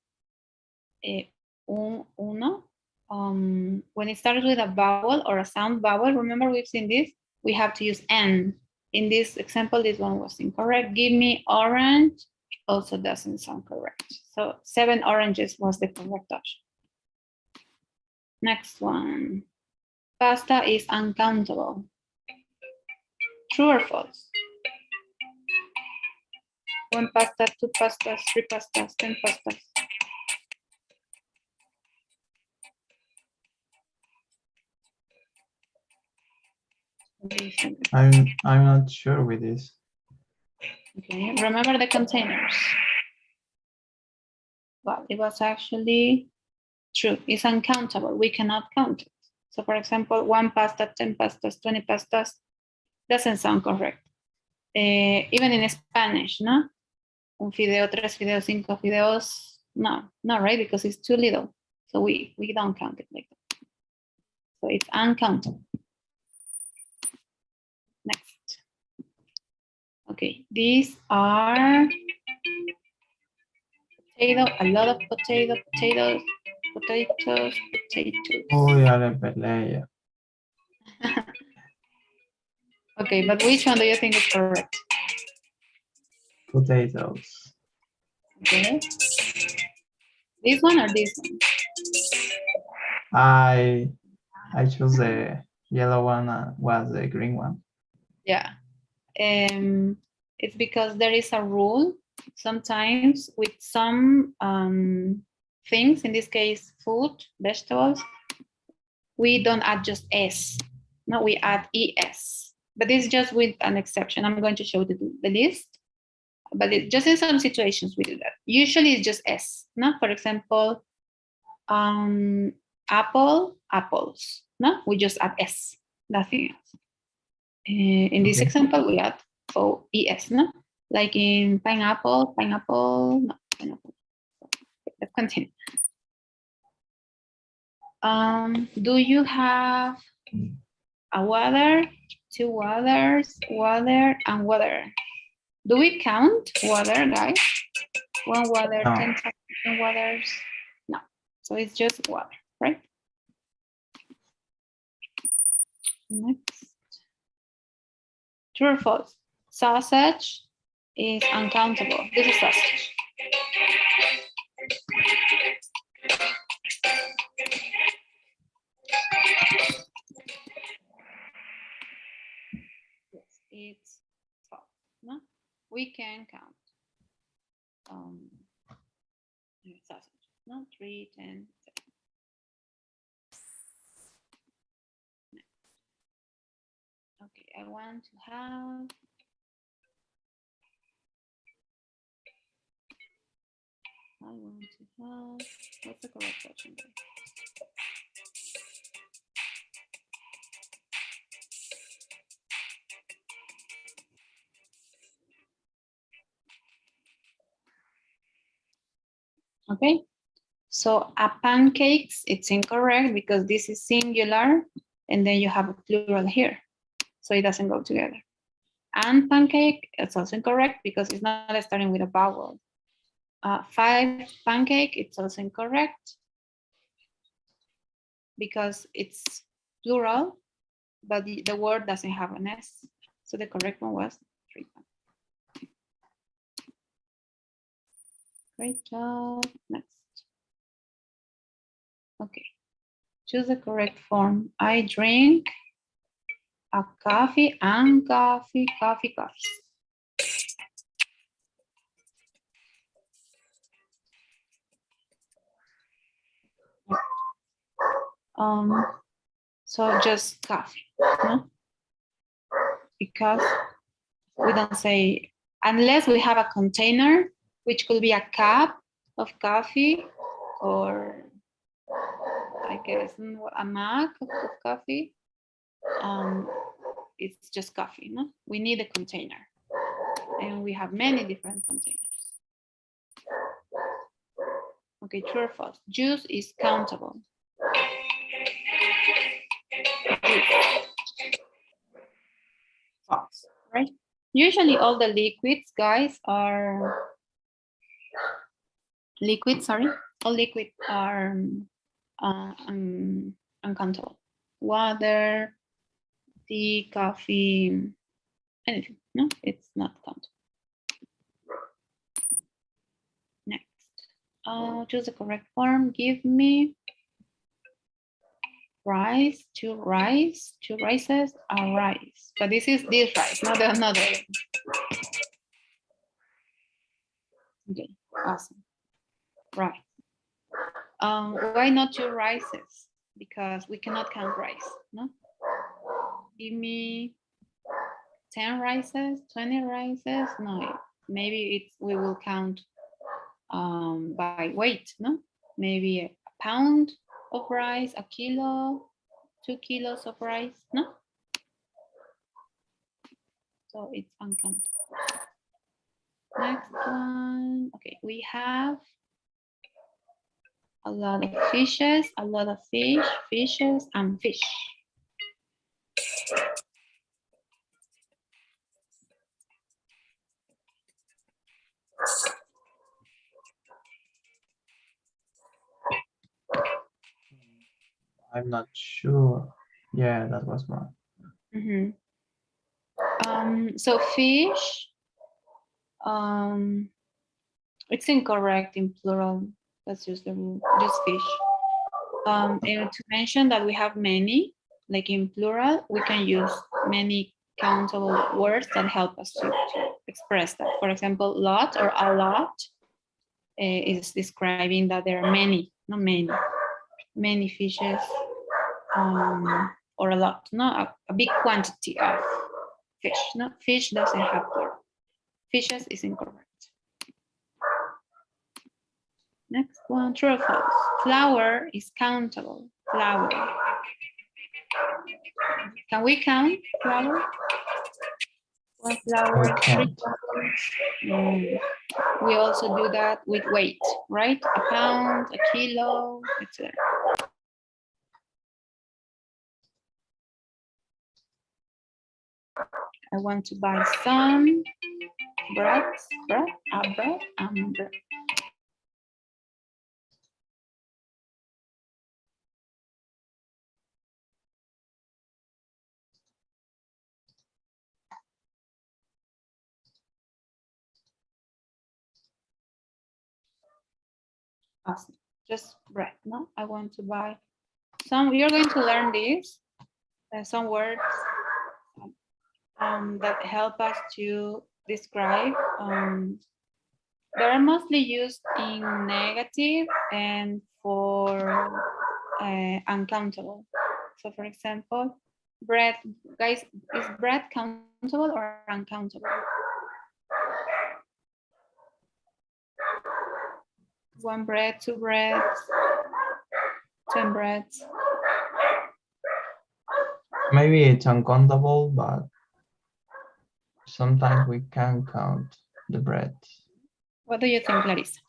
uno, when it starts with a vowel or a sound vowel, remember we've seen this, we have to use N. In this example, this one was incorrect. Give me orange, also doesn't sound correct. So 7 oranges was the correct option. Next one. Pasta is uncountable. True or false? 1 pasta, 2 pastas, 3 pastas, 10 pastas. I'm not sure with this. Okay, remember the containers. Well, it was actually true. It's uncountable. We cannot count it. So for example, 1 pasta, 10 pastas, 20 pastas doesn't sound correct. Even in Spanish, no? Un fideo, 3 fideos, 5 fideos. No, right? Because it's too little. So we don't count it like that. So it's uncountable. Next. Okay, these are potato, a lot of potatoes. Oh, yeah, le peleé. Okay, but which one do you think is correct? Potatoes. Okay. This one or this one? I chose the yellow one was the green one. Yeah. It's because there is a rule sometimes with some things, in this case, food, vegetables, we don't add just S. No, we add ES. But this is just with an exception. I'm going to show the list. But just in some situations we do that. Usually it's just S. No, for example, apple, apples. No, we just add S, nothing else. In this example, we add OES, no? Like in pineapple, no, pineapple. Let's continue. Do you have a water, two waters, water, and water? Do we count water, guys? One water, No. 10,000 waters? No. So it's just water, right? Next. True or false? Sausage is uncountable. This is sausage. Yes, it's false. No? We can count sausage. No, 3, 10, 7. Okay, I want to have what's the correct option? Okay, so a pancakes, it's incorrect because this is singular and then you have a plural here. So it doesn't go together. And pancake, it's also incorrect because it's not starting with a vowel. 5 pancake, it's also incorrect because it's plural, but the word doesn't have an S. So the correct one was 3 pancake. Great job. Next. Okay. Choose the correct form. I drink a coffee and coffee. So just coffee, no? Because we don't say, unless we have a container, which could be a cup of coffee or I guess a mug of coffee. It's just coffee, no? We need a container. And we have many different containers. Okay, true or false? Juice is countable. False, right? Usually all the liquids, guys, are all liquids are uncountable. Water, tea, coffee, anything, no? It's not countable. Next, choose the correct form. Give me rice, 2 rice, 2 rices, a rice. But this is this rice, not another. Okay, awesome. Right. Why not 2 rices? Because we cannot count rice, no? Give me 10 rices, 20 rices. No, maybe we will count by weight, no? Maybe a pound of rice, a kilo, 2 kilos of rice, no? So it's uncountable. Next one. Okay, we have a lot of fishes, a lot of fish, fishes, and fish. I'm not sure. Yeah, that was wrong. So fish, it's incorrect in plural. That's just the rule, just fish. And to mention that we have many, like in plural, we can use many countable words that help us to express that. For example, lot or a lot is describing that there are many, not many fishes, or a lot, not a big quantity of fish. No, fish doesn't have plural. Fishes is incorrect. Next one, true or false? Flour is countable. Flour. Can we count flour? One flour, We 3 can't. flowers. We also do that with weight, right? A pound, a kilo, etc. I want to buy some bread. Awesome. Just bread, no? I want to buy some. You're going to learn this, some words that help us to describe. They're mostly used in negative and for uncountable. So for example, bread, guys, is bread countable or uncountable? One bread, two breads, 10 breads. Maybe it's uncountable, but sometimes we can count the bread. What do you think, Larissa?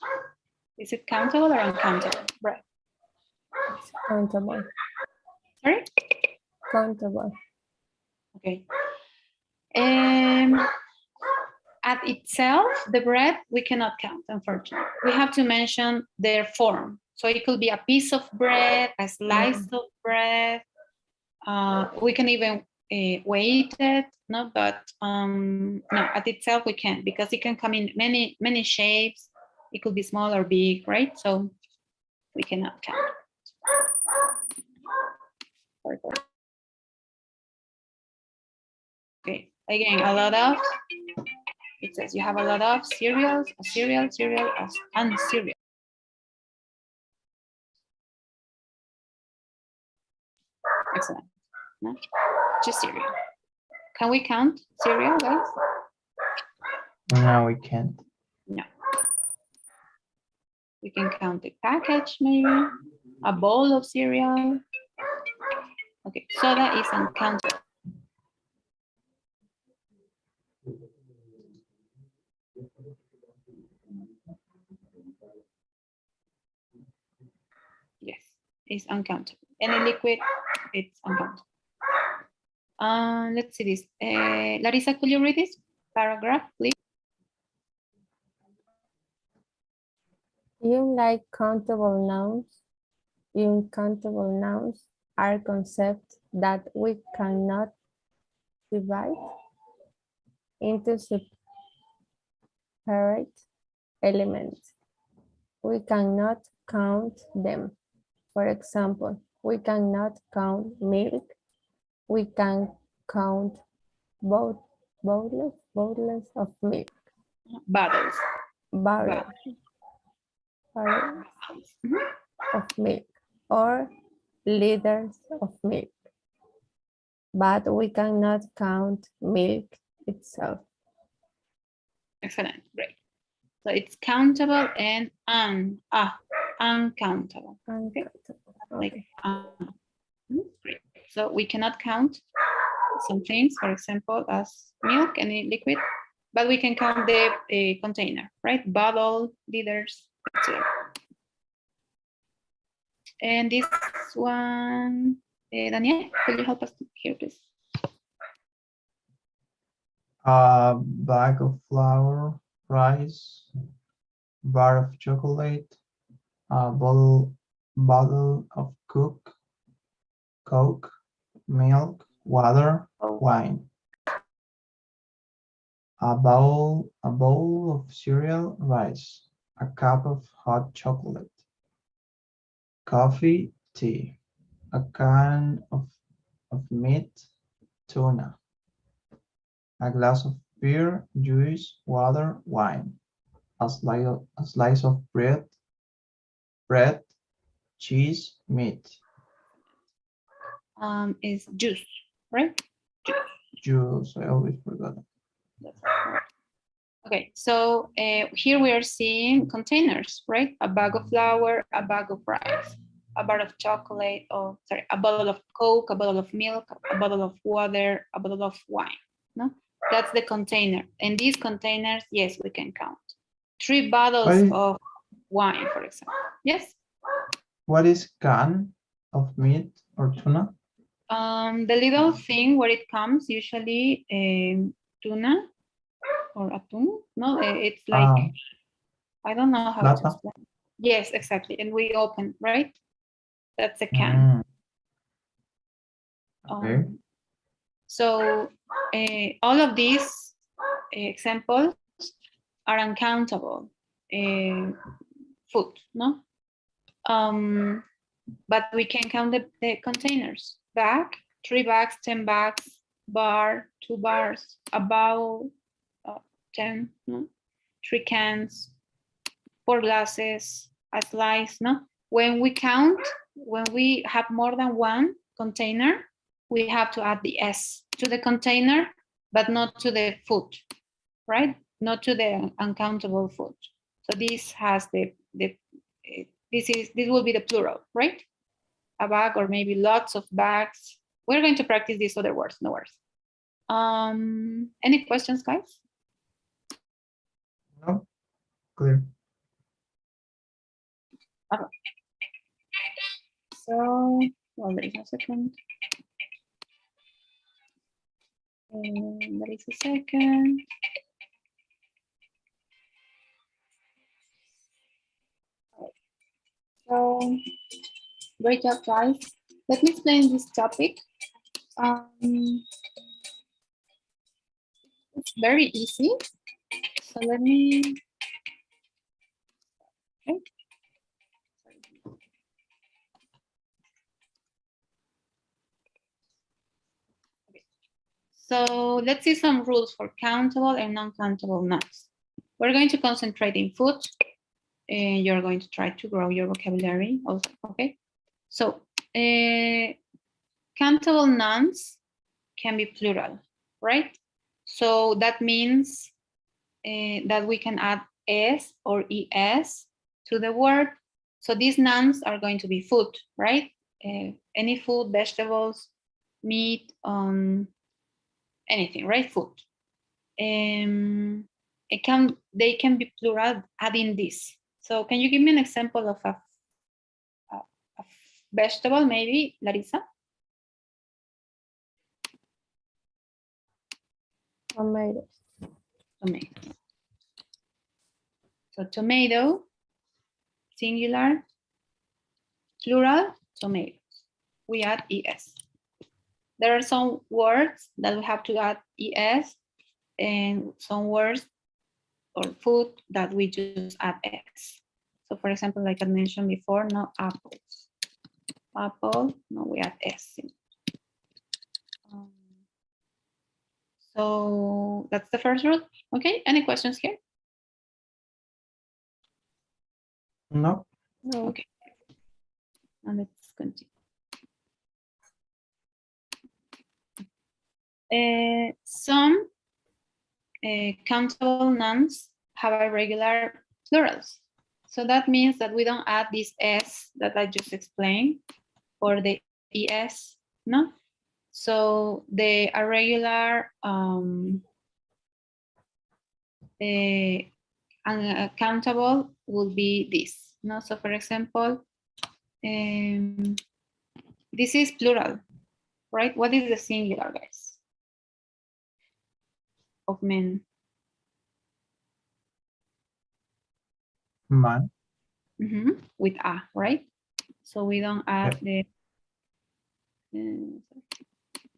Is it countable or uncountable bread? Countable. Sorry? Countable. Okay. At itself, the bread, we cannot count, unfortunately. We have to mention their form. So it could be a piece of bread, a slice of bread. We can even weight it, no, but no, at itself we can't, because it can come in many shapes. It could be small or big, right? So we cannot count. Okay, again, a lot of, it says you have a lot of cereals, a cereal, and cereal. Excellent. No? Just cereal. Can we count cereal, guys? No, we can't. No. We can count the package, maybe a bowl of cereal. Okay, soda is uncountable. Yes, it's uncountable. Any liquid, it's uncountable. Let's see this. Larissa, could you read this paragraph, please? Unlike countable nouns, uncountable nouns are concepts that we cannot divide into separate elements. We cannot count them. For example, we cannot count milk. We can count bottles of milk. Bottles. Barrels of milk or liters of milk. But we cannot count milk itself. Excellent, great. So it's countable and uncountable. Uncountable. Like great. So we cannot count some things, for example, as milk, any liquid, but we can count the container, right? Bottle, liters, etc. And this one, Daniel, could you help us here, please? A bag of flour rice, bar of chocolate, a bottle of Coke, milk, water, wine. A bowl of cereal, rice, a cup of hot chocolate, coffee, tea, a can of meat, tuna, a glass of beer, juice, water, wine, a slice of bread, cheese, meat, Is juice, right? juice. I always forgot. That's right. Okay, so here we are seeing containers, right? A bag of flour, a bag of rice, a bar of chocolate, or sorry, a bottle of Coke, a bottle of milk, a bottle of water, a bottle of wine. No, that's the container. And these containers, yes, we can count. 3 bottles of wine, for example. Yes. What is can of meat or tuna? The little thing where it comes, usually tuna or atún. No, it's like, I don't know how to explain. Yes, exactly. And we open, right? That's a can. Okay. So all of these examples are uncountable food, no? But we can count the containers. Bag, 3 bags, 10 bags, bar, 2 bars, a bowl, 10, no? 3 cans, 4 glasses, a slice, no? When we count, when we have more than one container, we have to add the S to the container, but not to the food, right? Not to the uncountable food. So this has this will be the plural, right? A bag or maybe lots of bags. We're going to practice these other words, no worries. Any questions, guys? No, clear. Okay. So, well, there is a second. There is a second. So, great job, guys. Let me explain this topic. It's very easy. So let me. Okay. So let's see some rules for countable and non-countable nouns. We're going to concentrate in food. And you're going to try to grow your vocabulary also, okay? So countable nouns can be plural, right? So that means that we can add s or es to the word. So these nouns are going to be food, right? Any food, vegetables, meat, anything, right? Food. They can be plural adding this. So can you give me an example of a vegetable, maybe, Larissa? Tomatoes. Tomato. So tomato, singular, plural, tomatoes. We add es. There are some words that we have to add es, and some words or food that we just add s. So for example, like I mentioned before, no apples. Apple, no, we add s. So that's the first rule. Okay, any questions here? No. No. Okay. And let's continue. Some countable nouns have irregular plurals. So that means that we don't add this s that I just explained or the es, no? So the irregular uncountable will be this, no? So for example, this is plural, right? What is the singular, guys? Of men. Man. With a, right? So we don't add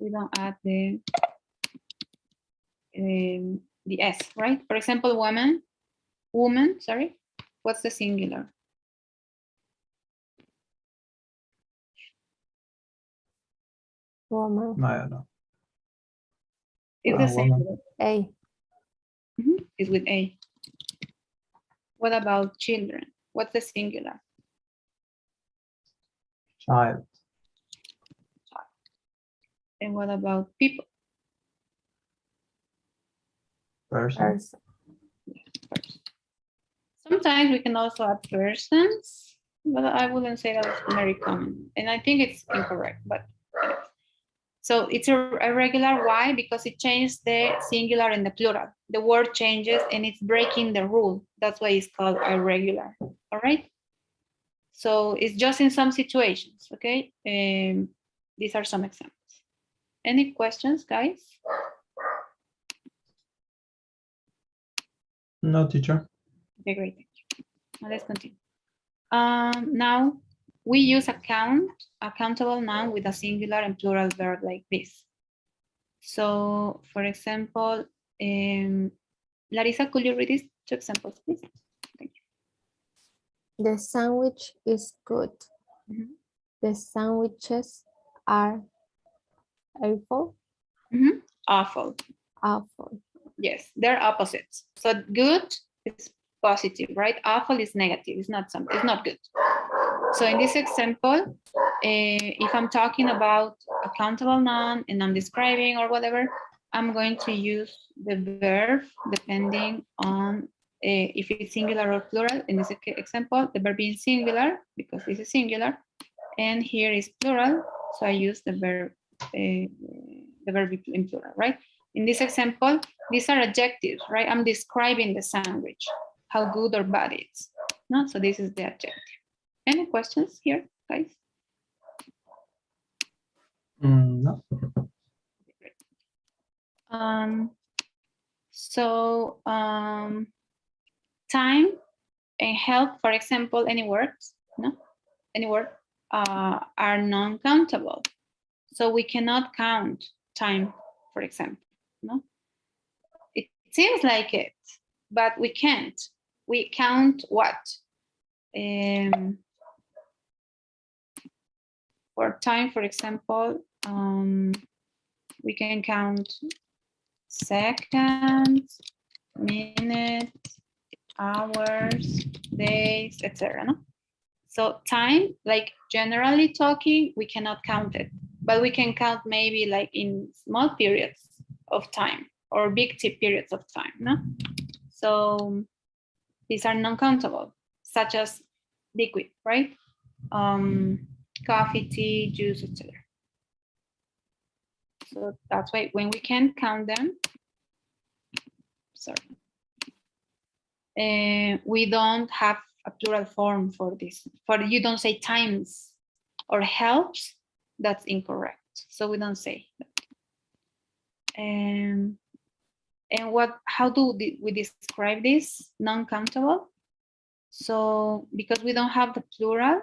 we don't add the s, right? For example, woman, sorry. What's the singular? Woman. I don't know. It's the same. Woman. A. It's with a. What about children? What's the singular? Child. And what about people? Person. Person. Person. Sometimes we can also add persons, but I wouldn't say that it's very common. And I think it's incorrect, but anyway. So it's irregular. Why? Because it changed the singular and the plural. The word changes and it's breaking the rule. That's why it's called irregular. All right. So it's just in some situations. Okay. These are some examples. Any questions, guys? No, teacher. Okay, great. Thank you. Now let's continue. Now we use countable noun with a singular and plural verb like this. So, for example, Larissa, could you read these two examples, please? Thank you. The sandwich is good. The sandwiches are awful. Awful. Awful. Yes, they're opposites. So good is positive, right? Awful is negative. It's not something. It's not good. So in this example, if I'm talking about a countable noun and I'm describing or whatever, I'm going to use the verb depending on if it's singular or plural. In this example, the verb being singular because this is singular, and here is plural. So I use the verb in plural, right? In this example, these are adjectives, right? I'm describing the sandwich, how good or bad it's. No, so this is the adjective. Any questions here, guys? No. Time and help, for example, any words, no? Any word are non-countable. So we cannot count time, for example, no? It seems like it, but we can't. We count what? For time, for example, we can count seconds, minutes, hours, days, etc. No? So time, like generally talking, we cannot count it, but we can count maybe like in small periods of time or big periods of time. No? So these are non-countable, such as liquid, right? Coffee, tea, juice, etc. So that's why when we can count them, sorry, we don't have a plural form for this. For you don't say times or helps, that's incorrect. So we don't say that. And how do we describe this non-countable? So because we don't have the plural,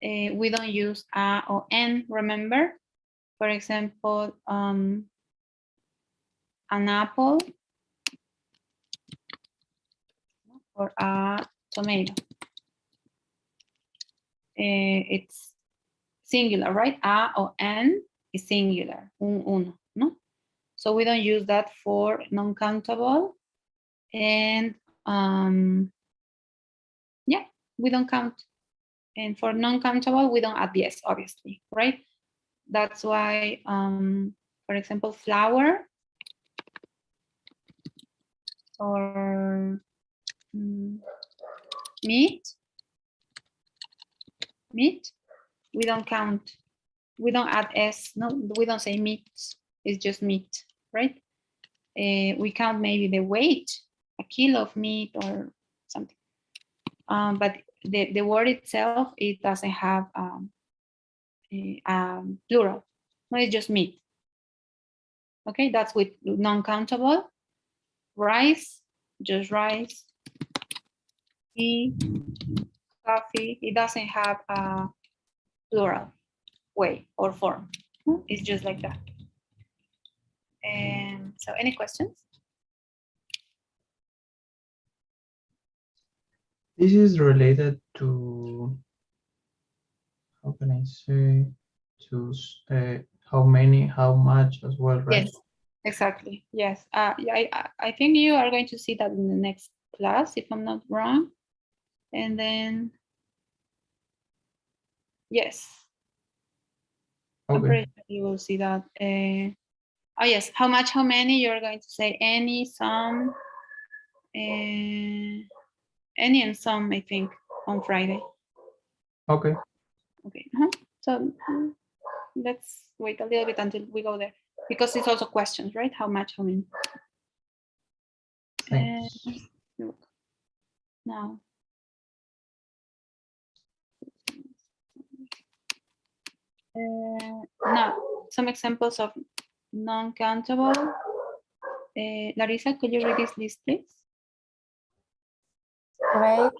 we don't use a or n, remember? For example, an apple or a tomato. It's singular, right? A or n is singular, uno, no? So we don't use that for non-countable. And yeah, we don't count. And for non-countable, we don't add the s, obviously, right? That's why, for example, flour or meat, we don't count. We don't add s. No, we don't say meat. It's just meat, right? We count maybe the weight, a kilo of meat or something. But the word itself, it doesn't have plural. No, it's just meat. Okay, that's with non-countable. Rice, just rice. tea, coffee. It doesn't have a plural way or form. It's just like that. And so any questions? This is related to, how can I say, to how many, how much as well, right? Yes, exactly. Yes. Yeah, I think you are going to see that in the next class, if I'm not wrong. And then, yes, I'm Okay. pretty sure you will see that. Oh, yes. How much, how many? You're going to say any, some, any and some, I think, on Friday. Okay. Okay. So let's wait a little bit until we go there because it's also questions, right? How much, how many? Thanks. Look. Now. Now, some examples of non-countable. Larissa, could you read this list, please? Rate,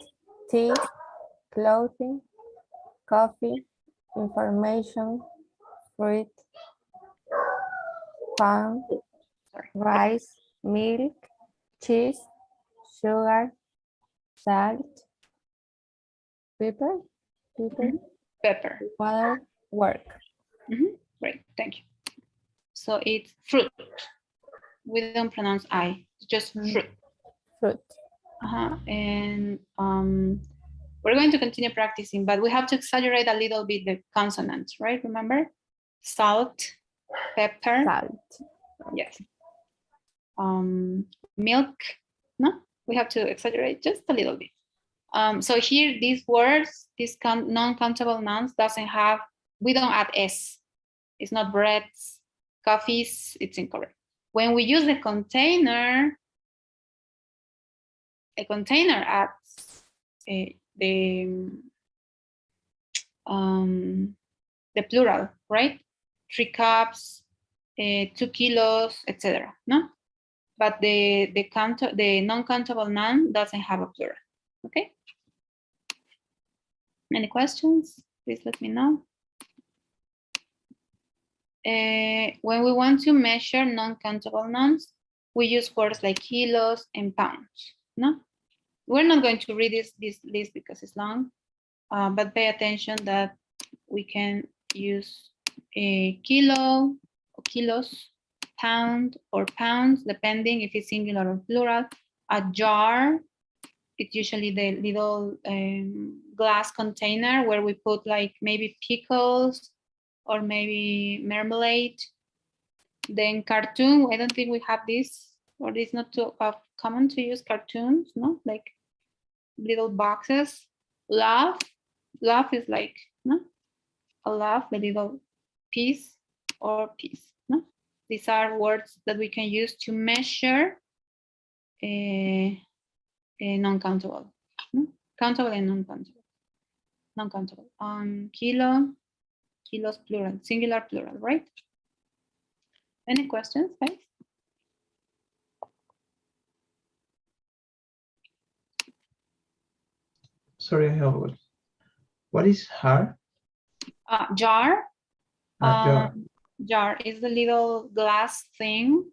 tea, clothing, coffee, information, fruit, palm, Sorry. rice, milk, cheese, sugar, salt, pepper, Pepper. water, work. Great, thank you. So it's fruit. We don't pronounce I, it's just fruit. Fruit. And we're going to continue practicing, but we have to exaggerate a little bit the consonants, right? Remember? Salt, pepper. Salt. Yes. Milk. No, we have to exaggerate just a little bit. So here, these words, these non-countable nouns doesn't have, we don't add S. It's not breads, coffees, it's incorrect. When we use the container, a container adds the plural, right? 3 cups, 2 kilos, etc. No, but the non-countable noun doesn't have a plural. Okay. Any questions? Please let me know. When we want to measure non-countable nouns, we use words like kilos and pounds. No, we're not going to read this list because it's long, but pay attention that we can use a kilo or kilos, pound or pounds, depending if it's singular or plural. A jar, it's usually the little glass container where we put like maybe pickles or maybe marmalade. Then cartoon, I don't think we have this, or it's not too common to use cartoons, no? Like little boxes. Love is like, no? A love, the little piece or piece, no? These are words that we can use to measure a non-countable, no? Countable and non-countable. Non-countable. Kilo, kilos plural, singular plural, right? Any questions, guys? Sorry, I have a question. What is hard? Jar. Jar. Jar is the little glass thing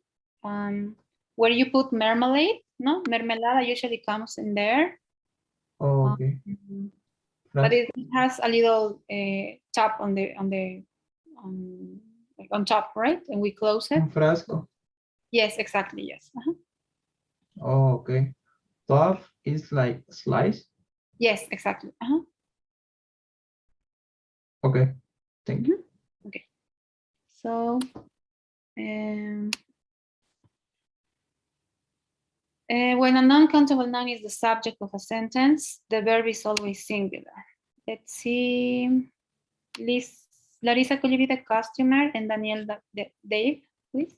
where you put marmalade. No, mermelada usually comes in there. Oh, okay. But it has a little top on top, right? And we close it. Un frasco. Yes, exactly. Yes. Oh, okay. Puff is like slice. Yes, exactly. Okay, thank you. Okay. So, when a non-countable noun is the subject of a sentence, the verb is always singular. Let's see. Larissa, could you be the customer and Daniel, Dave, please?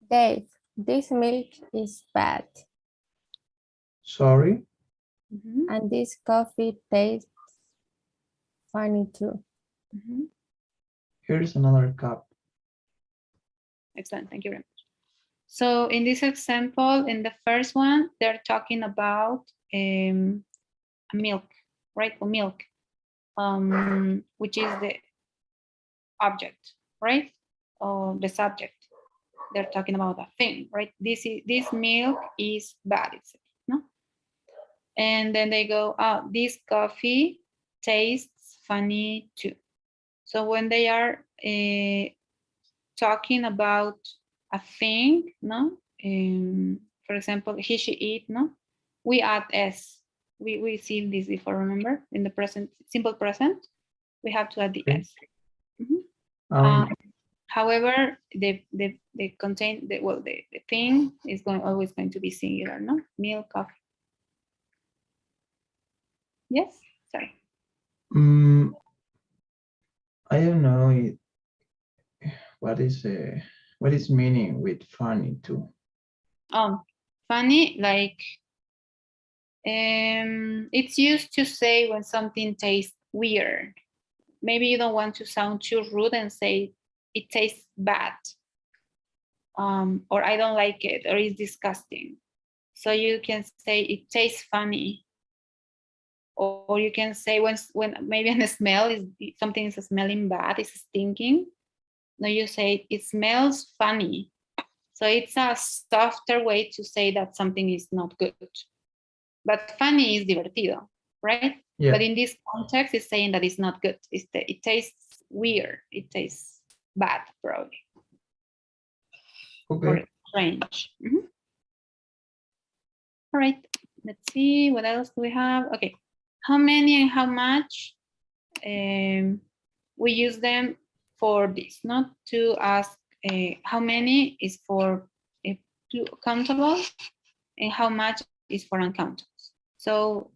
Dave, this milk is bad. Sorry. And this coffee tastes funny too. Here's another cup. Excellent, thank you very much. So in this example, in the first one, they're talking about milk, right? Or milk, which is the object, right? Or the subject. They're talking about a thing, right? This milk is bad, it's, no? And then they go, oh, this coffee tastes funny too. So when they are talking about a thing, no? For example, he, she, it, no? We add s. We seen this before, remember? In the present, simple present, we have to add the Okay. s. Mhm. Um, However, the contain the thing is always going to be singular, no? Milk, coffee. Yes, sorry. I don't know what is meaning with funny too. Funny, like it's used to say when something tastes weird. Maybe you don't want to sound too rude and say it tastes bad, or I don't like it, or it's disgusting. So you can say it tastes funny, or you can say when maybe a smell is something is smelling bad, it's stinking. No, you say it smells funny. So it's a softer way to say that something is not good. But funny is divertido, right? Yeah. But in this context, it's saying that it's not good. It tastes weird. It tastes bad, probably. Okay. Or strange. All right, let's see, what else do we have? Okay, how many and how much? We use them for this, not to ask how many is for countable and how much is for uncountable. So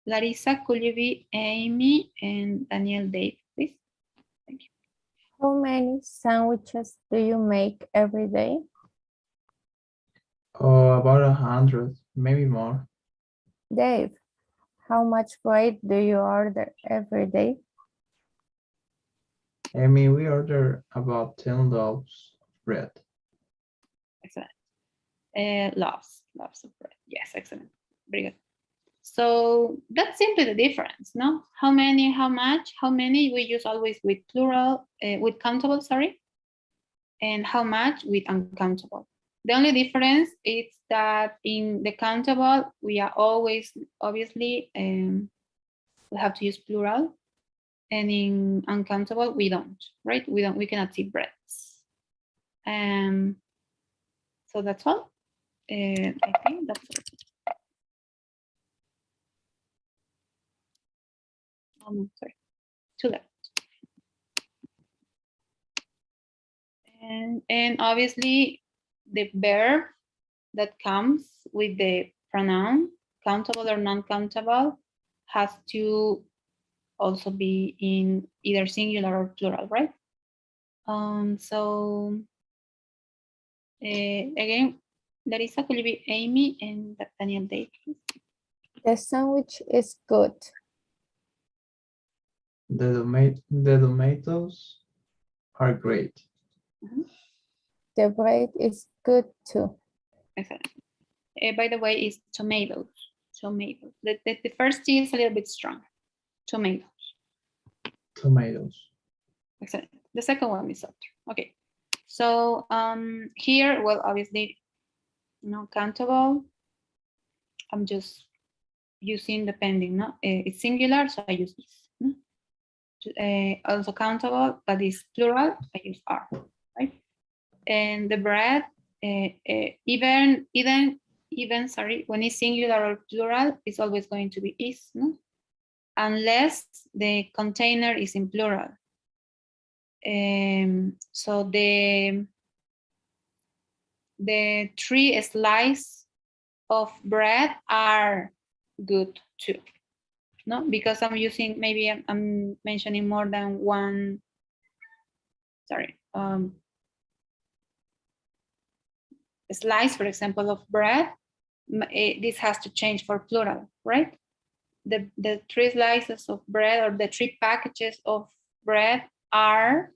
Larissa, could you be Amy and Daniel Dave, please? Thank you. How many sandwiches do you make every day? Oh, about 100, maybe more. Dave, how much bread do you order every day? I mean, we order about 10 loaves of bread. Excellent. Loves of bread. Yes, excellent. Very good. So that's simply the difference, no? How many, how much, how many we use always with plural, with countable, sorry, and how much with uncountable. The only difference is that in the countable, we are always, obviously, we have to use plural, and in uncountable, we don't, right? We cannot see breads. So that's all. I think that's all. Sorry, two left. And obviously the verb that comes with the pronoun, countable or non-countable, has to also be in either singular or plural, right? So again, Larissa, could you be Amy and Daniel Dave, please? The sandwich is good. The tomatoes are great. The bread is good too. Excellent. By the way, it's tomatoes. Tomatoes. The first T is a little bit strong. Tomatoes. Tomatoes. Excellent. The second one is softer. Okay. So here, well, obviously, countable. I'm just using depending, no? It's singular, so I use this. No? Also countable, but it's plural, I use are, right? And the bread, even, sorry, when it's singular or plural, it's always going to be is, no? Unless the container is in plural. So the 3 slices of bread are good too, no? Because I'm using, maybe I'm mentioning more than one, sorry, slice, for example, of bread. This has to change for plural, right? The 3 slices of bread or the 3 packages of bread are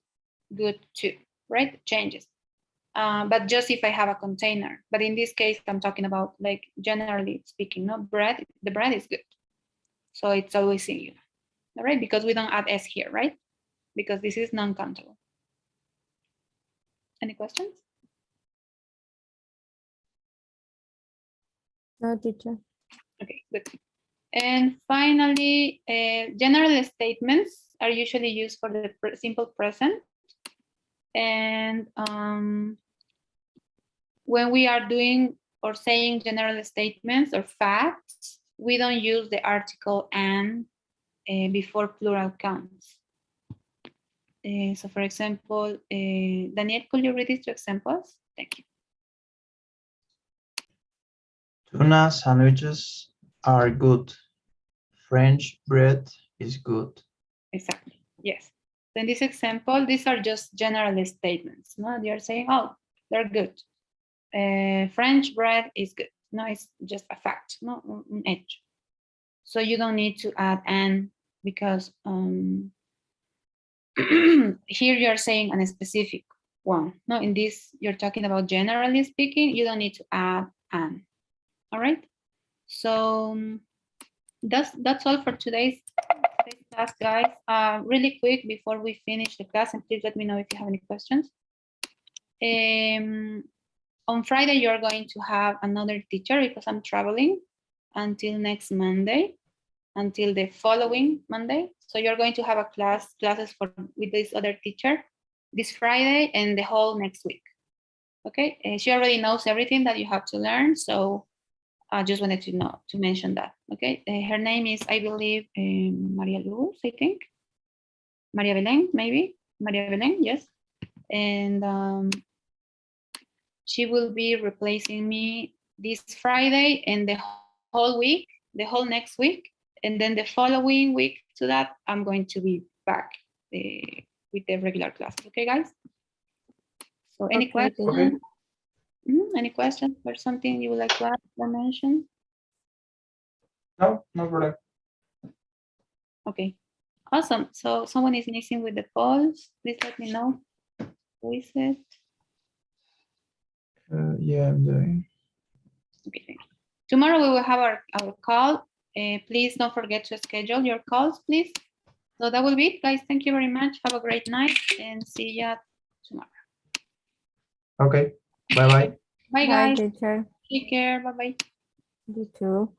good too, right? Changes. but just if I have a container. But in this case, I'm talking about like generally speaking, no bread, the bread is good. So it's always singular, all right? Because we don't add S here, right? Because this is non-countable. Any questions? No, teacher. Okay, good. And finally, general statements are usually used for the simple present. And when we are doing or saying general statements or facts, we don't use the article and before plural counts. So for example, Daniel, could you read these two examples? Thank you. Tuna sandwiches are good. French bread is good. Exactly, yes. So in this example, these are just general statements. No, they are saying, oh, they're good. French bread is good. No, it's just a fact, no, an edge. So you don't need to add "and" because here you're saying a specific one. No, in this, you're talking about generally speaking, you don't need to add "and." All right. So that's all for today's class, guys. Really quick before we finish the class, and please let me know if you have any questions. On Friday, you're going to have another teacher because I'm traveling until next Monday, until the following Monday. So you're going to have a classes with this other teacher this Friday and the whole next week. Okay, she already knows everything that you have to learn. So I just wanted to mention that. Okay, her name is, I believe, Maria Luz, I think. Maria Belén, maybe. Maria Belén, yes. And she will be replacing me this Friday and the whole week, the whole next week. And then the following week to that, I'm going to be back with the regular class. Okay, guys? So any Okay, questions? Okay. Any questions or something you would like to add or mention? No, no problem. Okay, awesome. So someone is missing with the polls. Please let me know. Who is it? Yeah, I'm doing. Okay, thank you. Tomorrow we will have our call. Please don't forget to schedule your calls, please. So that will be it, guys. Thank you very much. Have a great night and see ya tomorrow. Okay. Bye-bye. Bye, bye, guys. teacher. Take care. Bye-bye. You too.